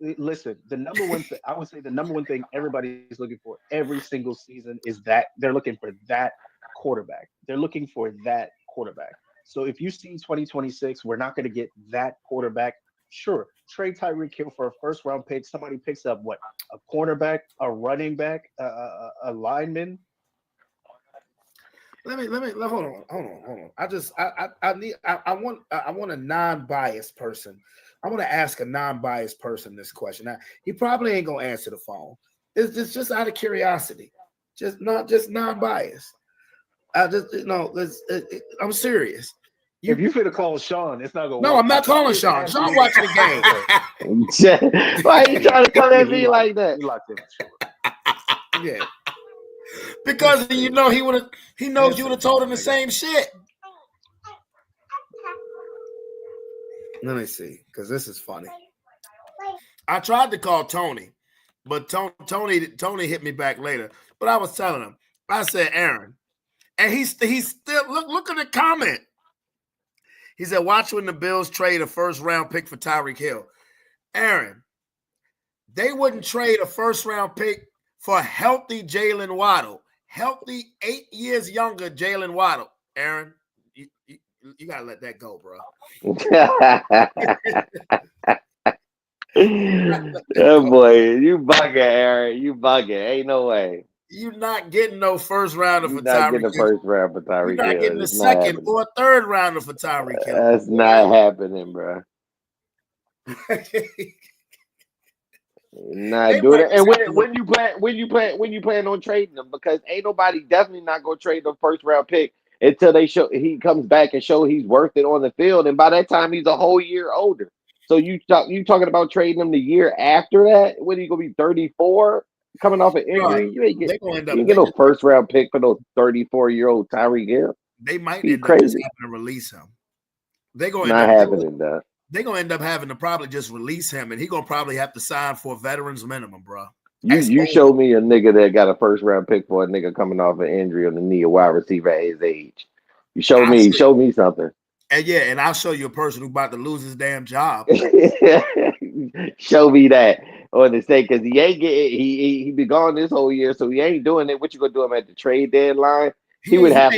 listen, the number one thing I would say, the number one thing everybody is looking for every single season is that they're looking for that quarterback. They're looking for that quarterback. So if you see 2026, we're not going to get that quarterback. Sure, trade Tyreek Hill for a first round pick. Somebody picks up what, a cornerback, a running back, a lineman. Let me hold on. I want a non-biased person. I want to ask a non-biased person this question. Now, he probably ain't gonna answer the phone. It's just out of curiosity, just non-biased. I'm serious. If you finna call Sean, it's not gonna. No, work. I'm not calling Sean. Sean watching the game. Why are you trying to come at me like that? Yeah. Because he knows you would have told him the same shit. Let me see, because this is funny. I tried to call Tony, but Tony hit me back later. But I was telling him, I said, Aaron, and he's still look at the comment. He said, watch when the Bills trade a first round pick for Tyreek Hill. Aaron, they wouldn't trade a first round pick for healthy Jalen Waddle. Healthy, 8 years younger Jalen Waddle. Aaron, you gotta let that go, bro. Oh boy, you bugging, Aaron. You bugging. Ain't no way. You're not getting no first rounder for Tyreek Hill. Not getting a first round for Tyreek Hill. You're not getting a second or a third rounder for Tyreek Hill. That's not happening, bro. Not doing it. And when you plan on trading them, because ain't nobody definitely not gonna trade the first round pick until he comes back and show he's worth it on the field. And by that time, he's a whole year older. So you talking about trading him the year after that? When he gonna be 34, coming off an injury? Right. You ain't get no first round pick for those 34-year-old Tyreek Hill. They might end up just having to release him. They're going not happening. They're gonna end up having to probably just release him, and he's gonna probably have to sign for a veterans minimum, bro. You showed me a nigga that got a first round pick for a nigga coming off an injury on the knee, a wide receiver at his age. You showed me something. And yeah, and I'll show you a person who's about to lose his damn job. Show me that on the state, because he ain't getting he be gone this whole year, so he ain't doing it. What you gonna do him at the trade deadline? He may not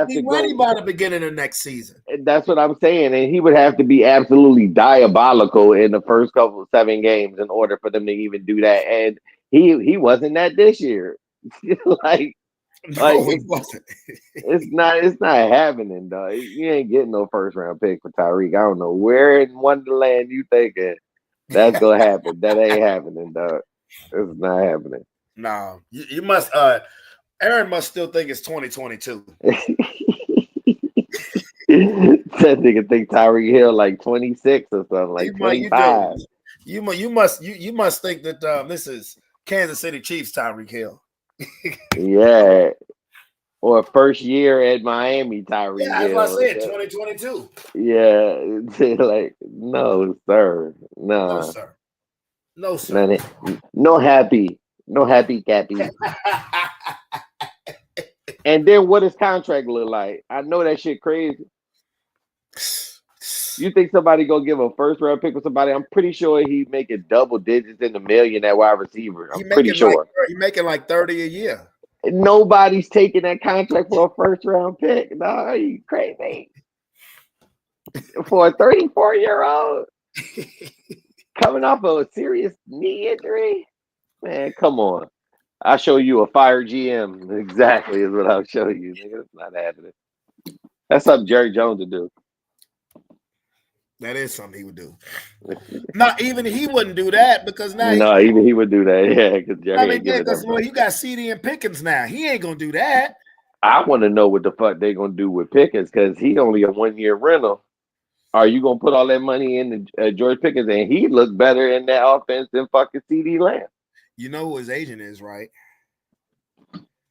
be ready by the beginning of next season. That's what I'm saying, and he would have to be absolutely diabolical in the first 7 games in order for them to even do that. And he wasn't that this year. He wasn't. It's not happening, dog. You ain't getting no first round pick for Tyreek. I don't know where in Wonderland you thinking that's gonna happen. That ain't happening, dog. It's not happening. No, you must. Aaron must still think it's 2022. That nigga think Tyreek Hill like 26 or something, like 25. You must think that this is Kansas City Chiefs Tyreek Hill. Yeah. Or first year at Miami Tyreek Hill. That's what I said, 2022. Yeah. Like, no, sir. No. No, sir. No, sir. No happy. No happy Cappy. And then what his contract look like? I know that shit crazy. You think somebody gonna give a first round pick with somebody? I'm pretty sure he making double digits in the million at wide receiver. I'm pretty sure. He's making like 30 a year. Nobody's taking that contract for a first round pick. No, are you crazy? for a 34-year-old coming off of a serious knee injury. Man, come on. I'll show you a fire GM. Exactly is what I'll show you. Nigga, it's not happening. That's something Jerry Jones would do. That is something he would do. Not even he wouldn't do that because now even he would do that. Yeah, because Jerry. I mean, because you got CD and Pickens now. He ain't gonna do that. I want to know what the fuck they gonna do with Pickens because he only a 1-year rental. Are you gonna put all that money in George Pickens and he looked better in that offense than fucking CD Lamb? You know who his agent is, right?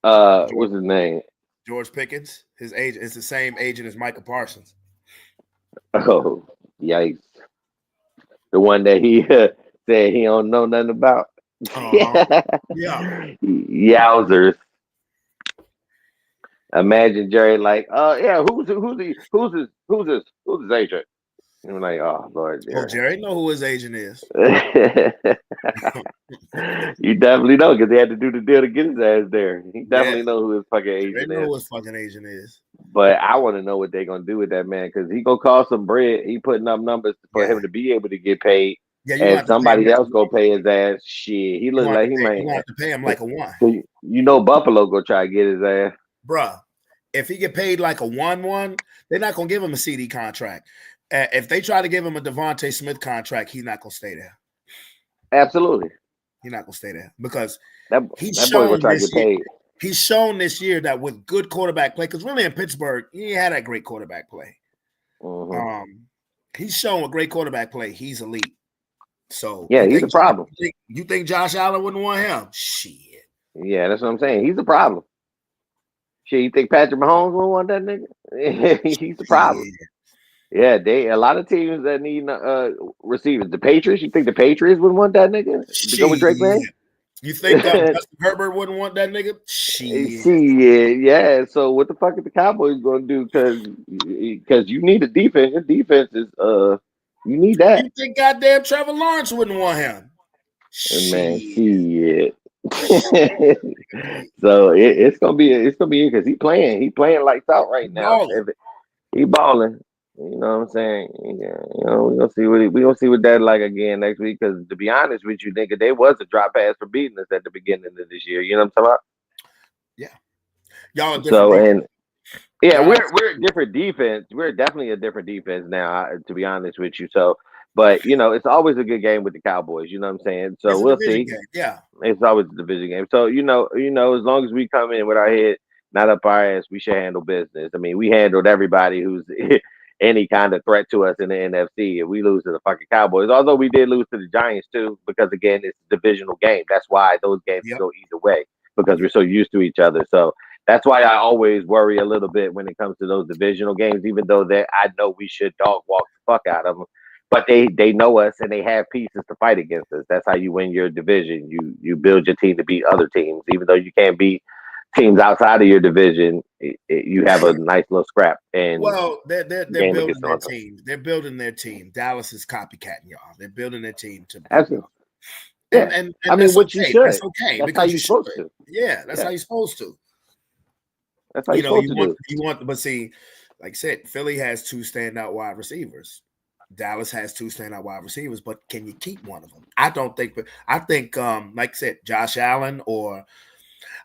What's his name? George Pickens. His agent is the same agent as Micah Parsons. Oh, yikes! The one that he said he don't know nothing about. Yeah. Yowzers. Imagine Jerry like, yeah, who's his agent? And I'm like, oh Lord, Jerry. Oh, Jerry know who his agent is. You definitely know because he had to do the deal to get his ass there. He definitely know who his fucking agent is. They know who his fucking agent is. But I want to know what they're gonna do with that man because he gonna cost some bread. He putting up numbers for him to be able to get paid. Yeah, and somebody else gonna pay his ass. Shit, he looks like he might. You have to pay him like a one. You know, Buffalo gonna try to get his ass, bruh. If he get paid like a 1-1, they're not gonna give him a CD contract. If they try to give him a Devontae Smith contract, he's not gonna stay there. Absolutely, he's not gonna stay there because he's shown try to get paid. He's shown this year that with good quarterback play, because really in Pittsburgh, he had that great quarterback play. Mm-hmm. He's shown with great quarterback play, he's elite. So yeah, he's a problem. You think Josh Allen wouldn't want him? Shit. Yeah, that's what I'm saying. He's a problem. Shit, you think Patrick Mahomes wouldn't want that nigga? He's the problem. Yeah, a lot of teams that need receivers. The Patriots, you think the Patriots would want that nigga to go with Drake May? You think Justin Herbert wouldn't want that nigga? Shit. Yeah. So what the fuck are the Cowboys going to do? Because you need a defense. Your defense is you need that. You think goddamn Trevor Lawrence wouldn't want him? Man, shit. So it's gonna be because he playing lights out right now. He balling. You know what I'm saying? Yeah, we're gonna see what that like again next week. Because to be honest with you, nigga, there was a drop pass for beating us at the beginning of this year. You know what I'm talking about? Yeah. Y'all are different. We're a different defense. We're definitely a different defense now, to be honest with you. So, but it's always a good game with the Cowboys. You know what I'm saying? So we'll see. Game. Yeah, it's always a division game. So as long as we come in with our head not up our ass, we should handle business. I mean, we handled everybody who's any kind of threat to us in the NFC. If we lose to the fucking Cowboys, although we did lose to the Giants too, because again, it's a divisional game. That's why those games go either way because we're so used to each other. So that's why I always worry a little bit when it comes to those divisional games, even though I know we should dog walk the fuck out of them. But they know us and they have pieces to fight against us. That's how you win your division. You build your team to beat other teams, even though you can't beat teams outside of your division. You have a nice little scrap. And they're building their team. They're building their team. Dallas is copycatting y'all. They're building their team to absolutely. Yeah. And I mean, what you should. That's okay. That's how you're supposed to. Yeah, that's how you're supposed to. That's how you're supposed to do. You want, but see, like I said, Philly has 2 standout wide receivers. Dallas has 2 standout wide receivers, but can you keep one of them? I don't think. But I think, like I said, Josh Allen or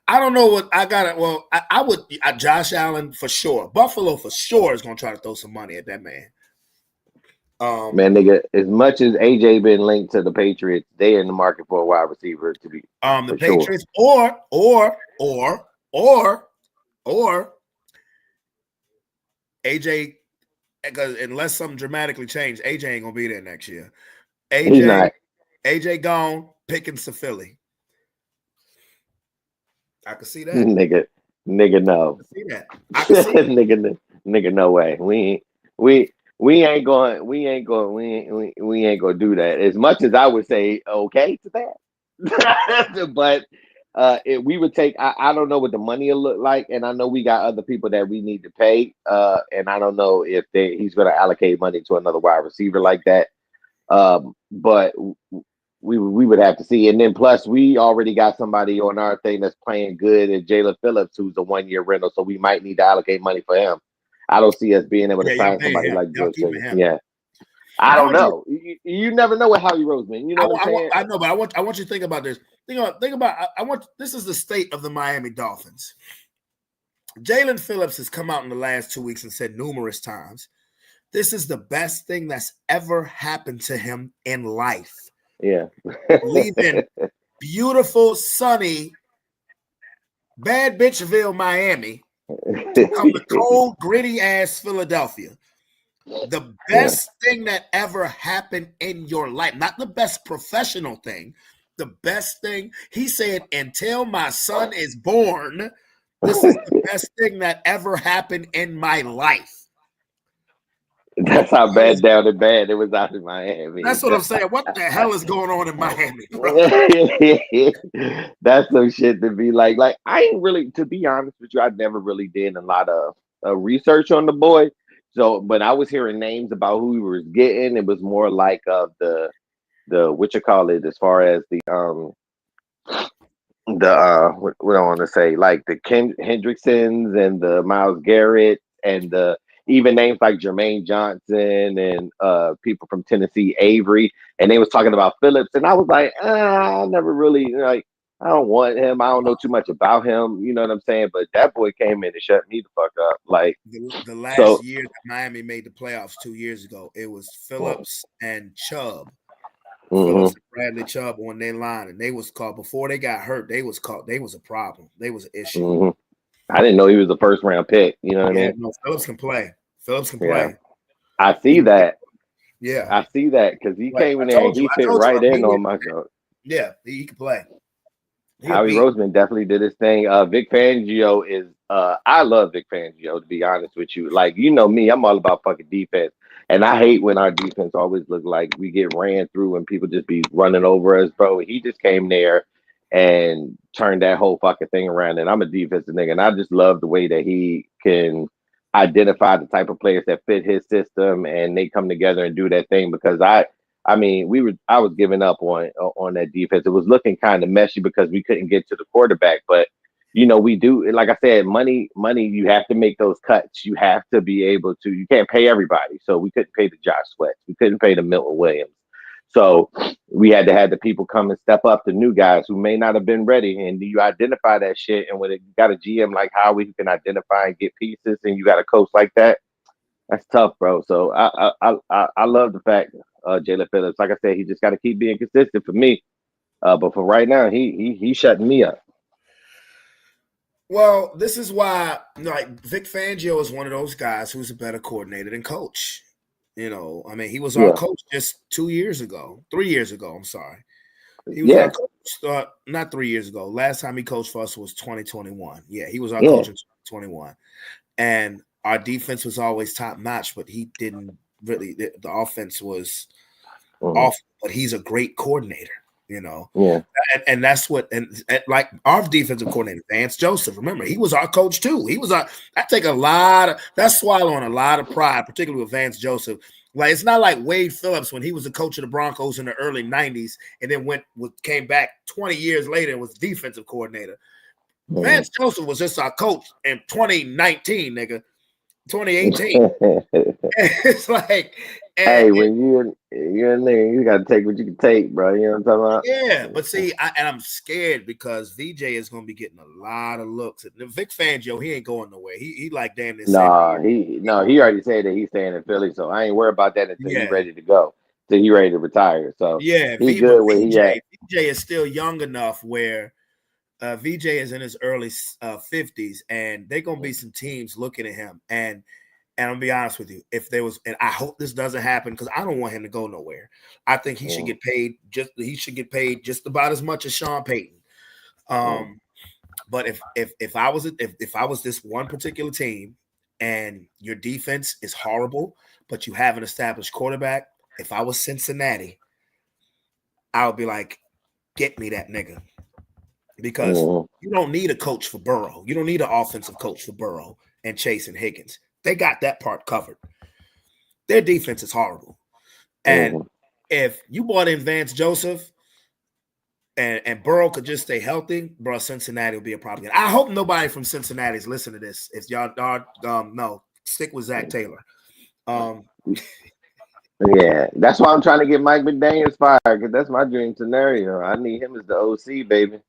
I don't know what I got. Well, I would Josh Allen for sure. Buffalo for sure is going to try to throw some money at that man. Man, nigga, as much as AJ been linked to the Patriots, they in the market for a wide receiver to be the Patriots or AJ, because unless something dramatically changed, AJ ain't gonna be there next year. AJ gone, Pickens to Philly. I can see that. Nigga, no. I can see that. I can see that. nigga, no way. We ain't gonna do that. As much as I would say okay to that, but we would take. I don't know what the money will look like, and I know we got other people that we need to pay. And I don't know if he's going to allocate money to another wide receiver like that. But we would have to see. And then plus, we already got somebody on our thing that's playing good, and Jalen Phillips, who's a 1-year rental, so we might need to allocate money for him. I don't see us being able to Yeah, y'all sign paying somebody him. like Y'all George keeping Pickens. him. Yeah. I I don't want you. know. You never know with Howie Roseman. You know what I'm saying? I know, but I want you to think about this. Think about. I want. This is the state of the Miami Dolphins. Jalen Phillips has come out in the last 2 weeks and said numerous times, this is the best thing that's ever happened to him in life. Yeah. Leaving beautiful, sunny, bad bitchville, Miami, to come to cold, gritty ass Philadelphia. The best thing that ever happened in your life, not the best professional thing, the best thing. He said, until my son is born, this is the best thing that ever happened in my life. That's how bad down and bad it was out in Miami. That's what I'm saying. What the hell is going on in Miami, bro? That's some shit to be like. Like, I ain't really, to be honest with you, I never really did a lot of research on the boy. So, but I was hearing names about who he was getting. It was more like the what you call it, as far as the what I want to say, like the Ken Hendricksons and the Myles Garrett and the even names like Jermaine Johnson and people from Tennessee, Avery, and they was talking about Phillips, and I was like, I never really like. I don't want him. I don't know too much about him. You know what I'm saying? But that boy came in and shut me the fuck up. Like the last so, year that Miami made the playoffs 2 years ago, it was Phillips and Chubb. Phillips and Bradley Chubb on their line, and they was called before they got hurt. They was called. They was a problem. They was an issue. I didn't know he was a first round pick. You know what I mean? No, Phillips can play. Phillips can Yeah. play. I see that. Yeah, I see that because he came in I there and told you, he fit right in on my show. Yeah, he can play. Howie Roseman definitely did his thing. Vic Fangio is I love Vic Fangio, to be honest with you. Like, you know me, I'm all about fucking defense. And I hate when our defense always look like we get ran through and people just be running over us, bro. He just came there and turned that whole fucking thing around. And I'm a defensive nigga, and I just love the way that he can identify the type of players that fit his system and they come together and do that thing. Because I mean, I was giving up on that defense. It was looking kind of messy because we couldn't get to the quarterback. But you know, we do, like I said, money. You have to make those cuts. You have to be able to. You can't pay everybody. So we couldn't pay the Josh Sweats. We couldn't pay the Milton Williams. So we had to have the people come and step up, the new guys who may not have been ready. And you identify that shit. And when you got a GM like Howie who can identify and get pieces, and you got a coach like that, that's tough, bro. So I love the fact Jalen Phillips. Like I said, he just got to keep being consistent for me. But for right now, he's shutting me up. Well, this is why, like, Vic Fangio is one of those guys who's a better coordinator than coach. You know, I mean, he was our coach just 3 years ago. I'm sorry. He was our coach, not 3 years ago. Last time he coached for us was 2021. Yeah, he was our coach in 2021. And our defense was always top notch, but he didn't really. The offense was off, but he's a great coordinator, you know. Yeah, and that's what and like our defensive coordinator, Vance Joseph. Remember, he was our coach too. He was I take a lot of that's swallowing a lot of pride, particularly with Vance Joseph. Like, it's not like Wade Phillips when he was the coach of the Broncos in the early 90s and then came back 20 years later and was defensive coordinator. Vance Joseph was just our coach in 2019, nigga. 2018. It's like, hey, when you're in there, you gotta take what you can take, bro. You know what I'm talking about? Yeah, but see, I'm scared because VJ is gonna be getting a lot of looks. Vic Fangio, he ain't going nowhere. He like damn this. He already said that he's staying in Philly, so I ain't worried about that until he's ready to go. Until he's ready to retire. So yeah, he's good where he at. VJ is still young enough where VJ is in his early 50s, and they're gonna be some teams looking at him. And I'll be honest with you, if there was, and I hope this doesn't happen because I don't want him to go nowhere. I think he should get paid just about as much as Sean Payton. But if I was this one particular team and your defense is horrible, but you have an established quarterback, if I was Cincinnati, I would be like, get me that nigga. Because you don't need a coach for Burrow. You don't need an offensive coach for Burrow and Chase and Higgins. They got that part covered. Their defense is horrible. And if you brought in Vance Joseph and Burrow could just stay healthy, bro, Cincinnati will be a problem. I hope nobody from Cincinnati is listening to this. If y'all no, Stick with Zach Taylor. Yeah, that's why I'm trying to get Mike McDaniels fired, because that's my dream scenario. I need him as the OC, baby.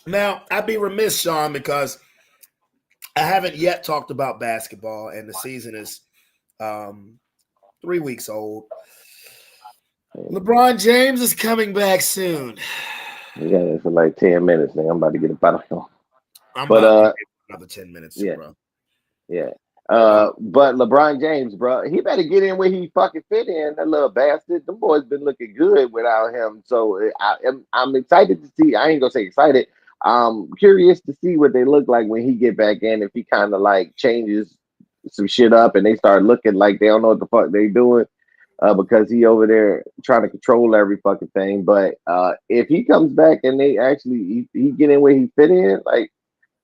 Now, I'd be remiss, Sean, because I haven't yet talked about basketball, and the season is 3 weeks old. LeBron James is coming back soon. Yeah, for like 10 minutes, man. I'm about to get up out of here. I'm about another 10 minutes, too, yeah, bro. Yeah. But LeBron James, bro, he better get in where he fucking fit in. That little bastard. Them boys been looking good without him. So I'm excited to see. I ain't gonna say excited. I'm curious to see what they look like when he get back in. If he kind of like changes some shit up and they start looking like they don't know what the fuck they doing, because he over there trying to control every fucking thing. But if he comes back and they actually he get in where he fit in, like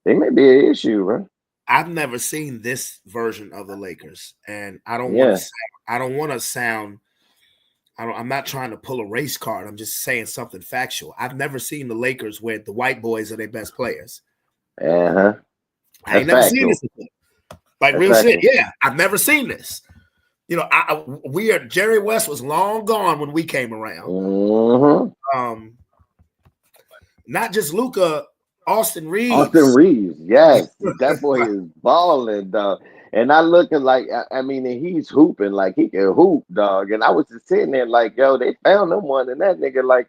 they may be an issue, bro. I've never seen this version of the Lakers, and I don't want to sound. I'm not trying to pull a race card. I'm just saying something factual. I've never seen the Lakers where the white boys are their best players. I ain't never seen this before. Like real shit. Yeah, I've never seen this. You know, Jerry West was long gone when we came around. Mm-hmm. Not just Luka. Austin Reeves. Yes. That boy is balling, dog. And I looking like, I mean, he's hooping like he can hoop, dog. And I was just sitting there like, yo, they found him one. And that nigga, like,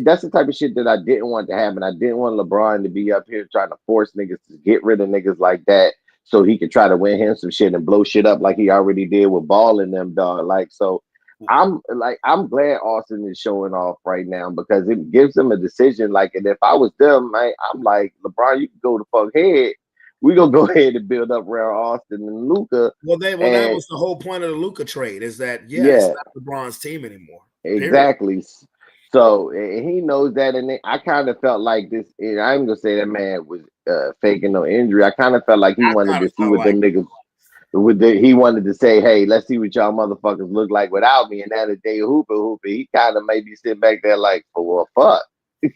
that's the type of shit that I didn't want to happen. I didn't want LeBron to be up here trying to force niggas to get rid of niggas like that so he could try to win him some shit and blow shit up like he already did with Ball and them, dog. Like, so I'm glad Austin is showing off right now because it gives them a decision. Like, and if I was them, man, I'm like, LeBron, you can go the fuck ahead. We gonna go ahead and build up around Austin and Luka. Well, that was the whole point of the Luka trade, is that it's not LeBron's team anymore. Exactly. Period. So he knows that, and I kind of felt like this. And I'm gonna say that man was faking no injury. I kind of felt like he wanted to see what them niggas. He wanted to say, hey, let's see what y'all motherfuckers look like without me. And now that they hooping, he kind of maybe sit back there like, well, fuck.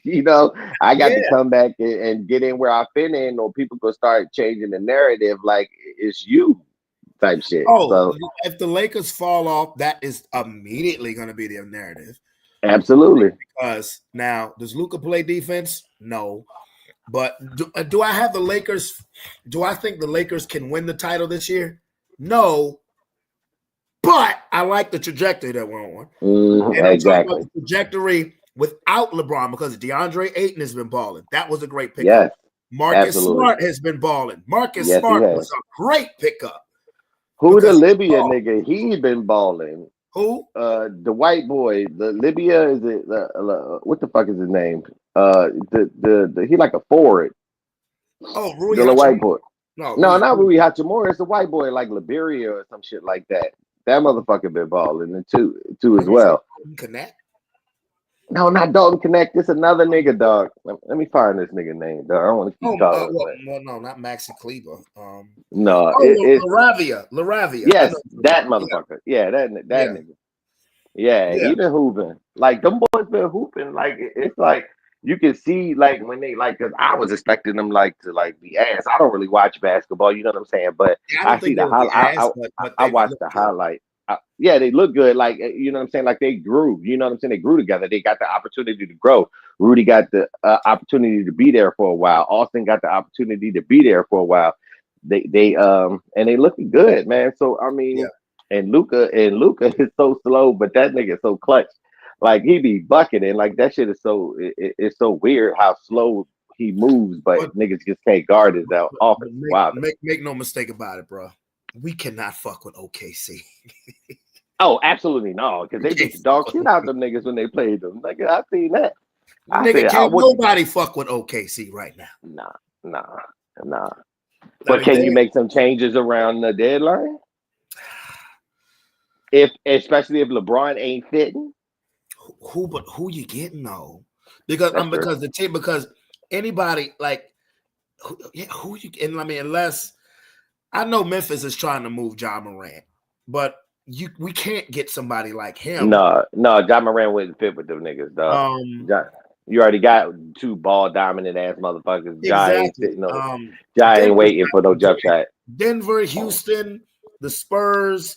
You know, I got to come back and get in where I fit in, or people gonna start changing the narrative like it's you type shit. Oh, so if the Lakers fall off, that is immediately going to be their narrative. Absolutely. Because now, does Luka play defense? No. But do I have the Lakers? Do I think the Lakers can win the title this year? No. But I like the trajectory that we're on. And I'm talking about the trajectory without LeBron, because DeAndre Ayton has been balling. That was a great pickup. Yes, Marcus Smart has been balling. Marcus Smart was a great pickup. Who the Libya nigga? He been balling. Who? The white boy. The Libya is it? What the fuck is his name? The he like a forward. Oh, Rui the white boy. No, not Rui Hachimura. It's a white boy like Liberia or some shit like that. That motherfucker been balling too as well. Connect? No, not Dalton Connect. It's another nigga, dog. Let me find this nigga name, dog. I don't want to keep calling him. No, not Maxi Kleber. No, it's Laravia. Yes, that motherfucker. Yeah, that nigga. Yeah, he been hooping. Like them boys been hooping. Like it's like you can see like when they like, because I was expecting them like to like be ass. I don't really watch basketball, you know what I'm saying? But I see the highlight. I watched the highlight. They look good. Like, you know what I'm saying? Like they grew. You know what I'm saying? They grew together. They got the opportunity to grow. Rudy got the opportunity to be there for a while. Austin got the opportunity to be there for a while. They and they looking good, man. So I mean, and Luka is so slow, but that nigga is so clutch. Like he be bucketing. Like that shit is so it's so weird how slow he moves, but niggas just can't guard his offense. Wow. Make no mistake about it, bro. We cannot fuck with OKC. Oh, absolutely no, because they just dog shit out them niggas when they played them. Like I seen that. Nobody fuck with OKC right now. Nah. But can you make some changes around the deadline? Especially if LeBron ain't fitting. Who you getting though? Because anybody like who you, and I mean, unless I know Memphis is trying to move Ja Morant, but we can't get somebody like him. No, Ja Morant wouldn't fit with them niggas, dog. You already got two ball dominant ass motherfuckers. Ja ain't Exactly. sitting on. Ja ain't Denver's waiting not for no gonna jump trade. shot. Denver, Houston, the Spurs,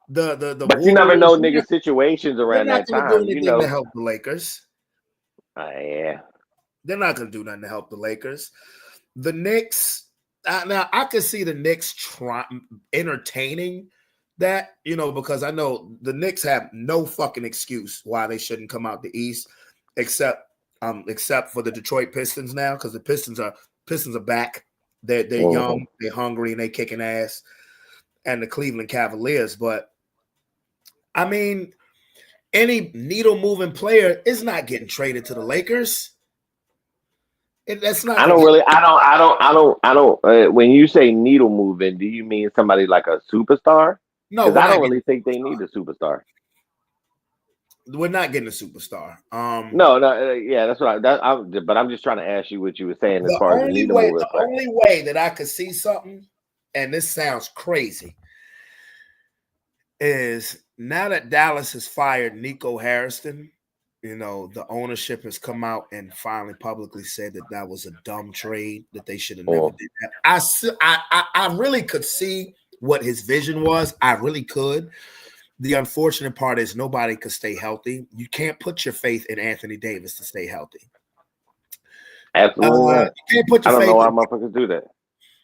the But you never know Warriors. niggas' situations They're around not that going to do time. You anything to know. help the Lakers. Yeah. They're not going to do nothing to help the Lakers. The Knicks. Now I can see the Knicks entertaining that, because I know the Knicks have no fucking excuse why they shouldn't come out the East, except for the Detroit Pistons now, because the Pistons are back. They're young, they're hungry, and they kicking ass. And the Cleveland Cavaliers, but I mean, any needle moving player is not getting traded to the Lakers. That's not. I don't. When you say needle moving, do you mean somebody like a superstar? No, Because I don't really think they need a superstar. We're not getting a superstar. Yeah, that's what but I'm just trying to ask you what you were saying as far as the needle moving. The only way that I could see something, and this sounds crazy, is now that Dallas has fired Nico Harrison, the ownership has come out and finally publicly said that was a dumb trade, that they should have never did that. I really could see what his vision was. I really could. The unfortunate part is nobody could stay healthy. You can't put your faith in Anthony Davis to stay healthy. Absolutely. You can't put your faith. I don't know why motherfuckers do that.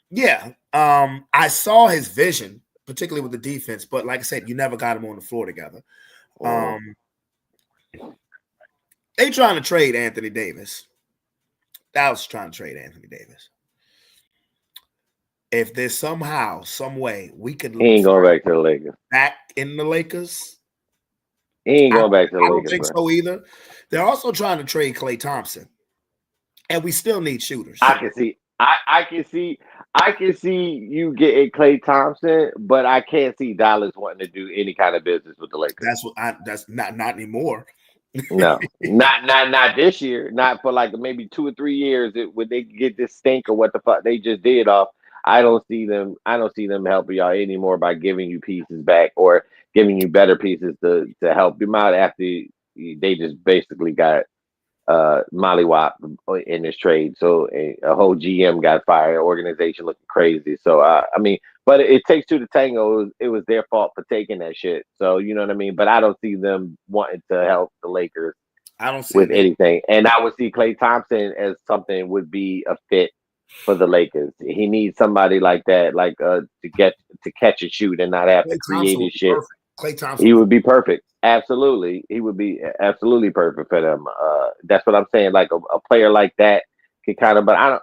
Yeah. I saw his vision, particularly with the defense, but like I said, you never got him on the floor together. They trying to trade Anthony Davis. Dallas trying to trade Anthony Davis. If there's somehow, some way we could he ain't going back to the Lakers. Back in the Lakers. He ain't going back to the Lakers. I don't think so either. They're also trying to trade Klay Thompson. And we still need shooters. I can see you getting Klay Thompson, but I can't see Dallas wanting to do any kind of business with the Lakers. That's not anymore. No, not this year. Not for like maybe 2 or 3 years. When they get this stink or what the fuck they just did off, I don't see them helping y'all anymore by giving you pieces back or giving you better pieces to help you out after they just basically got mollywop in this trade. So a whole GM got fired, organization looking crazy. So I mean, but it takes two to tango. It was their fault for taking that shit. So you know what I mean. But I don't see them wanting to help the Lakers. I don't see with anything, and I would see Klay Thompson as something would be a fit for the Lakers. He needs somebody like that, like to catch and shoot and not have to create his shit. Klay Thompson, he would be perfect. Absolutely, he would be absolutely perfect for them. That's what I'm saying. Like a player like that could kind of, but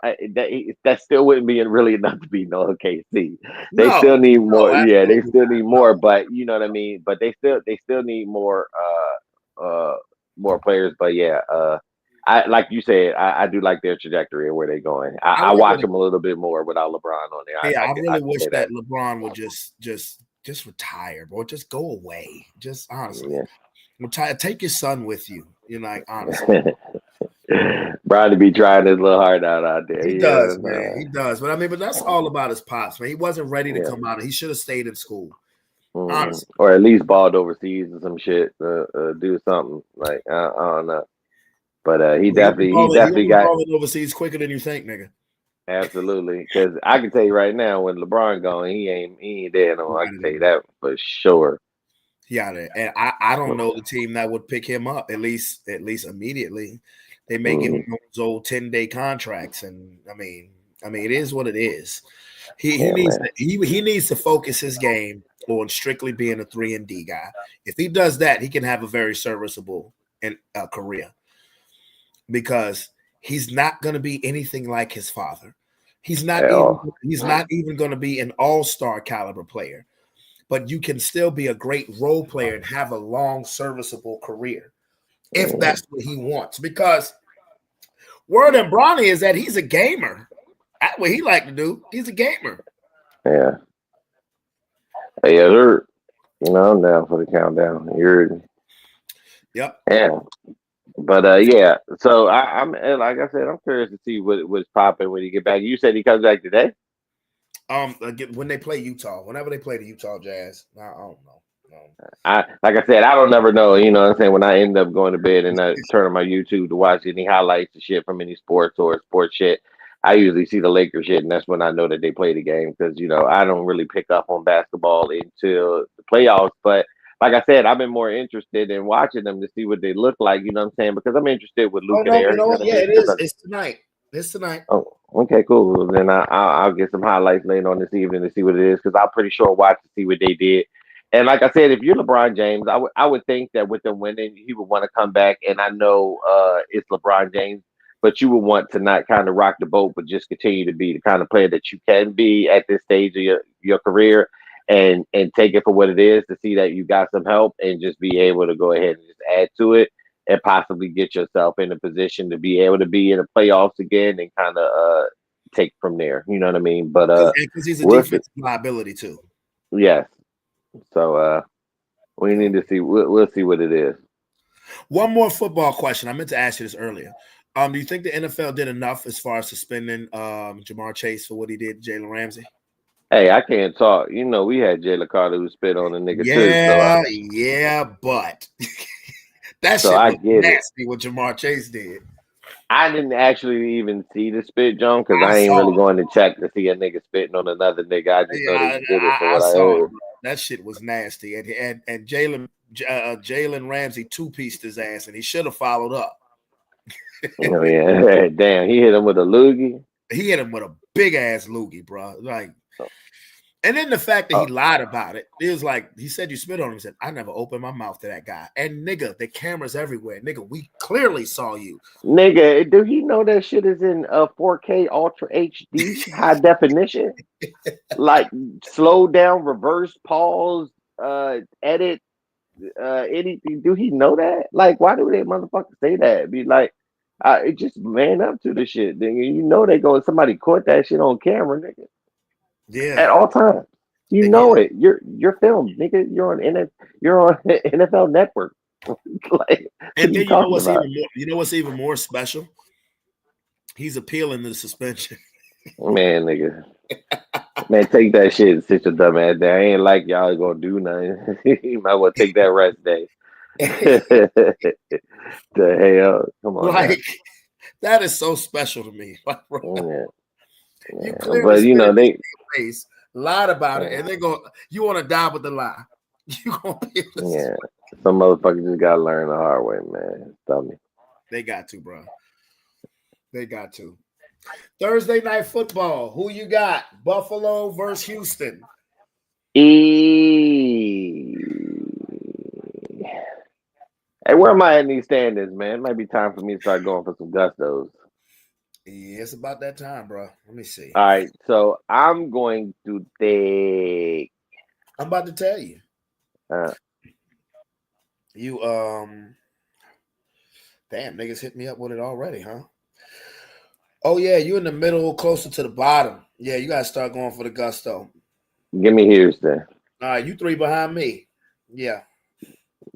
that still wouldn't be really enough to be no OKC. They still need more. Yeah, they still need more. But you know what I mean. But they still need more players. But yeah, I like you said, I do like their trajectory and where they're going. I watch them a little bit more without LeBron on there. Yeah, I really wish that LeBron would just retire, bro. Just go away. Just honestly, retire. Take your son with you. You're like, honestly. Brian to be trying his little heart out there. He does, man. He does. But I mean, that's all about his pops, man. He wasn't ready to come out. He should have stayed in school. Honestly. Or at least balled overseas or some shit. Do something. Like I don't know. But he definitely got overseas quicker than you think, nigga. Absolutely, because I can tell you right now, when LeBron going, he ain't there no. I can tell you that for sure. Yeah, and I don't know the team that would pick him up at least immediately. They may give him those old 10-day contracts, and I mean, it is what it is. He needs to focus his game on strictly being a 3-and-D guy. If he does that, he can have a very serviceable career, because he's not going to be anything like his father. He's not even going to be an all-star caliber player, but you can still be a great role player and have a long serviceable career if that's what he wants. Because word on Bronny is that he's a gamer. That's what he like to do. He's a gamer. Yeah. Hey, I'm down for the countdown. Yep. Yeah. But yeah, so I'm like I said, I'm curious to see what's popping when he get back. You said he comes back today. When they play Utah, whenever they play the Utah Jazz, I don't know. Like I said, I don't never know. You know what I'm saying? When I end up going to bed and I turn on my YouTube to watch any highlights and shit from any sports or sports shit, I usually see the Lakers shit, and that's when I know that they play the game because I don't really pick up on basketball until the playoffs. But like I said, I've been more interested in watching them to see what they look like. You know what I'm saying? Because I'm interested with Oh Luka no, there. you know what? What I Yeah, mean? it is. It's tonight. It's tonight. Oh, okay, cool. Then I'll get some highlights later on this evening to see what it is because I'm pretty sure watch to see what they did. And like I said, if you're LeBron James, I would think that with them winning, he would want to come back. And I know it's LeBron James, but you would want to not kind of rock the boat, but just continue to be the kind of player that you can be at this stage of your career, and take it for what it is to see that you got some help and just be able to go ahead and just add to it and possibly get yourself in a position to be able to be in the playoffs again and kind of take from there. You know what I mean? But because he's a we'll defensive liability too. yes. So we need to see. We'll see what it is. One more football question. I meant to ask you this earlier. Do you think the NFL did enough as far as suspending Jamar Chase for what he did to Jalen Ramsey? Hey, I can't talk. We had Jalen Carter who spit on a nigga too. So but that so shit I was get nasty what Jamar Chase did. I didn't actually even see the spit, John, because I ain't really going to check to see a nigga spitting on another nigga. I just know that he did it for what I heard. It, that shit was nasty, and Jalen Ramsey two-pieced his ass, and he should have followed up. Oh yeah, damn, he hit him with a loogie. He hit him with a big ass loogie, bro. Like, and then the fact that he lied about it, it was like he said you spit on him. He said, I never opened my mouth to that guy. And nigga, the cameras everywhere. Nigga, we clearly saw you. Nigga, do you know that shit is in 4K Ultra HD high definition? Like slow down, reverse, pause, edit, anything. Do he know that? Like, why do they motherfuckers say that? Be like, it just man up to the shit. Nigga. They going somebody caught that shit on camera, nigga. Yeah, at all times. You know it. You're filmed, nigga. You're on NFL Network. Like, and then you know what's even more special? He's appealing the suspension. Man, nigga. Man, take that shit and sit your dumb ass down. I ain't like y'all gonna do nothing. You might well take that rest day. The hell, come on. Like, that is so special to me. Like, yeah. You clearly they face, lied about it, and they go, you want to die with the lie. You gonna be some motherfuckers just gotta learn the hard way, man. Tell me. They got to, bro. They got to. Thursday night football. Who you got? Buffalo versus Houston. Hey, where am I in these standings, man? It might be time for me to start going for some gustos. Yeah, it's about that time, bro. Let me see. All right, so I'm going to take. I'm about to tell you. You damn, niggas hit me up with it already, huh? Oh yeah, you in the middle, closer to the bottom. Yeah, you gotta start going for the gusto. Give me Houston. All right, you three behind me. Yeah.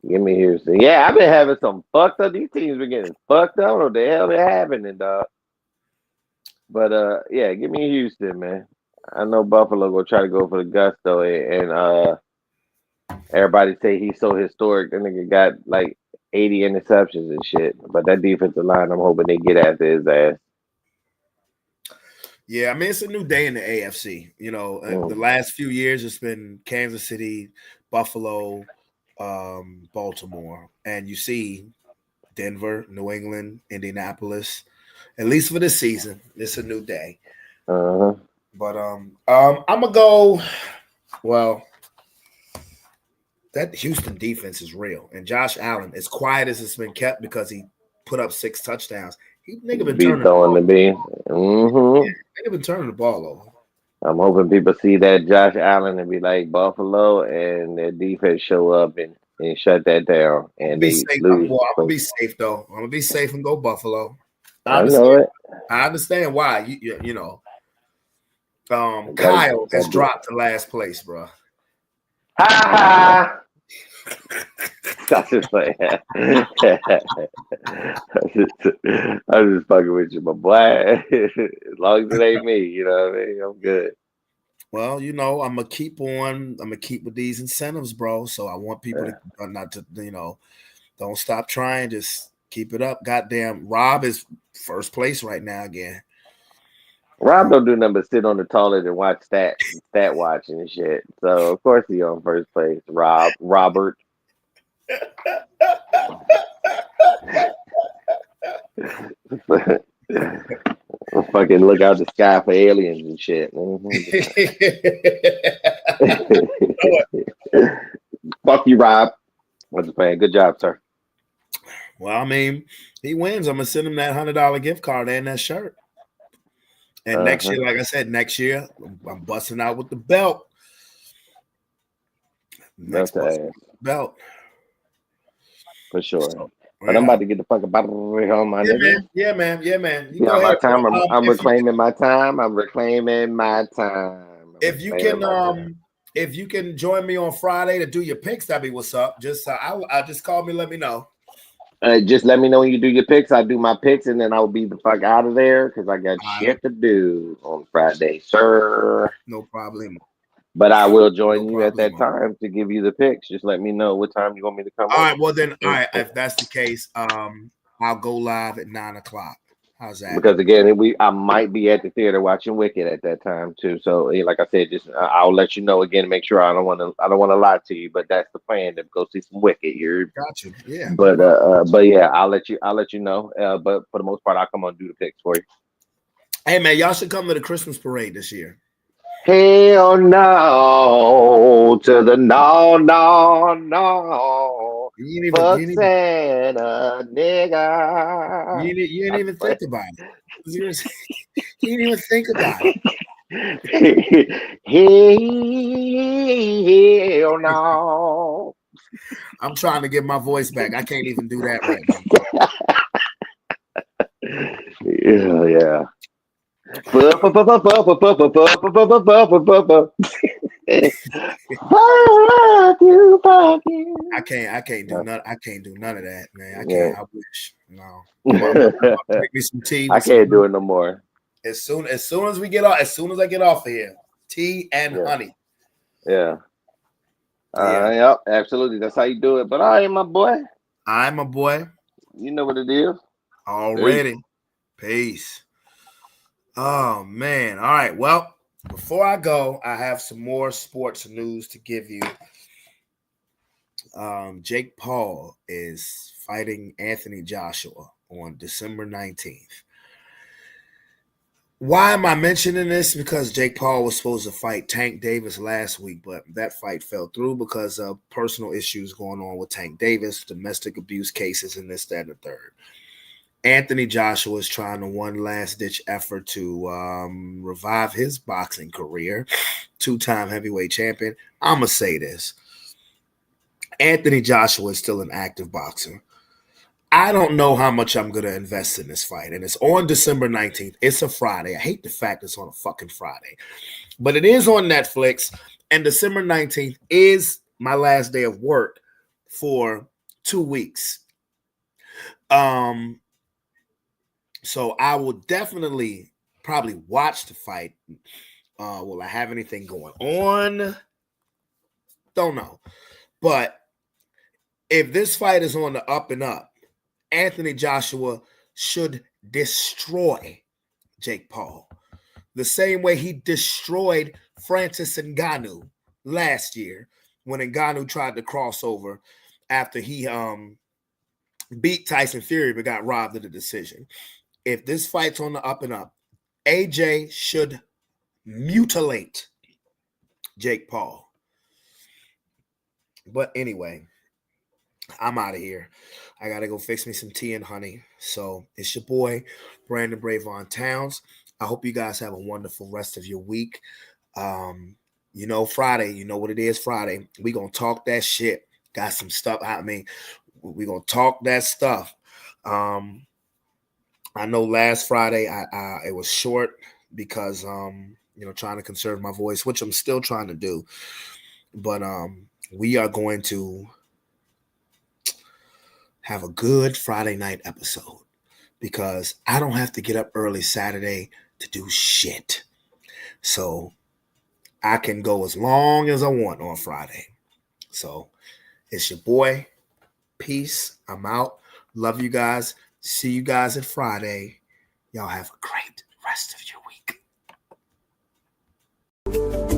Give me Houston. Yeah, I've been having some fucked up. These teams been getting fucked up. I don't know what the hell they're happening, dog. But yeah, give me Houston, man. I know Buffalo gonna try to go for the gusto, and everybody say he's so historic. That nigga got like 80 interceptions and shit. But that defensive line, I'm hoping they get after his ass. Yeah, I mean, it's a new day in the AFC. The last few years it's been Kansas City, Buffalo, Baltimore, and you see Denver, New England, Indianapolis. At least for this season, it's a new day. Uh-huh. But I'm gonna go. Well, that Houston defense is real, and Josh Allen, as quiet as it's been kept because he put up 6 touchdowns, nigga been turning throwing the beat. Mm-hmm. Nigga been turning the ball over. I'm hoping people see that Josh Allen and be like Buffalo, and their defense show up and shut that down. And be they safe. lose. I'm gonna be safe though. I'm gonna be safe and go Buffalo. I know it. I understand why. You know. Kyle has dropped to last place, bro. Ha ha! That's just like I'm just fucking with you, my boy. As long as it ain't me, you know what I mean? I'm good. Well, I'm gonna keep with these incentives, bro. So I want people to not to, don't stop trying. Just keep it up. Goddamn, Rob is first place right now again. Rob don't do nothing but sit on the toilet and watch stat watching and shit. So of course he on first place. Robert. Fucking look out the sky for aliens and shit. Fuck you, Rob. What's the plan? Good job, sir. Well, I mean, he wins. I'm gonna send him that $100 gift card and that shirt. And next year, like I said, I'm busting out with the belt. Next belt. For sure. So, but I'm about to get the fuck about on my nigga. Yeah, man. You go ahead. My time. I'm reclaiming my time. If you can join me on Friday to do your picks, that'd be what's up. Just I'll just call me, let me know. Just let me know when you do your picks. I do my picks, and then I'll be the fuck out of there because I got shit to do on Friday, sir. No problem. But I will join you at that time to give you the picks. Just let me know what time you want me to come. All right. Well, then, all right. If that's the case, I'll go live at 9:00. How's that? Because again, I might be at the theater watching Wicked at that time too. So, like I said, just I'll let you know again. Make sure I don't want to lie to you, but that's the plan to go see some Wicked here. Gotcha. Yeah. But yeah, I'll let you know. But for the most part, I'll come on and do the picks for you. Hey man, y'all should come to the Christmas parade this year. Hell no to the no. You ain't Santa, nigga. You didn't even think about it. You didn't even think about it. Hell no. I'm trying to get my voice back. I can't even do that right now. Yeah. Fuck you. I can't do none. I can't do none of that, man. I can't. Yeah. I wish. No. Make me some tea. I can't do it no more. As soon as we get off, as soon as I get off of here, tea and honey. Yeah. Yep, absolutely. That's how you do it. But I am my boy. I'm a boy. You know what it is. Already. Peace. Oh man. All right. Well, before I go, I have some more sports news to give you. Jake Paul is fighting Anthony Joshua on December 19th. Why am I mentioning this? Because Jake Paul was supposed to fight Tank Davis last week, but that fight fell through because of personal issues going on with Tank Davis, domestic abuse cases, and this, that, and the third. Anthony Joshua is trying to one last-ditch effort to revive his boxing career. Two-time heavyweight champion. I'm going to say this. Anthony Joshua is still an active boxer. I don't know how much I'm going to invest in this fight, and it's on December 19th. It's a Friday. I hate the fact it's on a fucking Friday, but it is on Netflix, and December 19th is my last day of work for 2 weeks. So I will definitely probably watch the fight. Will I have anything going on? Don't know. But if this fight is on the up and up, Anthony Joshua should destroy Jake Paul the same way he destroyed Francis Ngannou last year when Ngannou tried to cross over after he beat Tyson Fury but got robbed of the decision. If this fight's on the up and up, AJ should mutilate Jake Paul. But anyway, I'm out of here. I got to go fix me some tea and honey. So it's your boy, Brandon Bravon Towns. I hope you guys have a wonderful rest of your week. Friday, you know what it is Friday. We're going to talk that shit. Got some stuff. I mean, we're going to talk that stuff. I know last Friday it was short because trying to conserve my voice, which I'm still trying to do. But we are going to have a good Friday night episode because I don't have to get up early Saturday to do shit. So I can go as long as I want on Friday. So it's your boy. Peace. I'm out. Love you guys. See you guys at Friday. Y'all have a great rest of your week.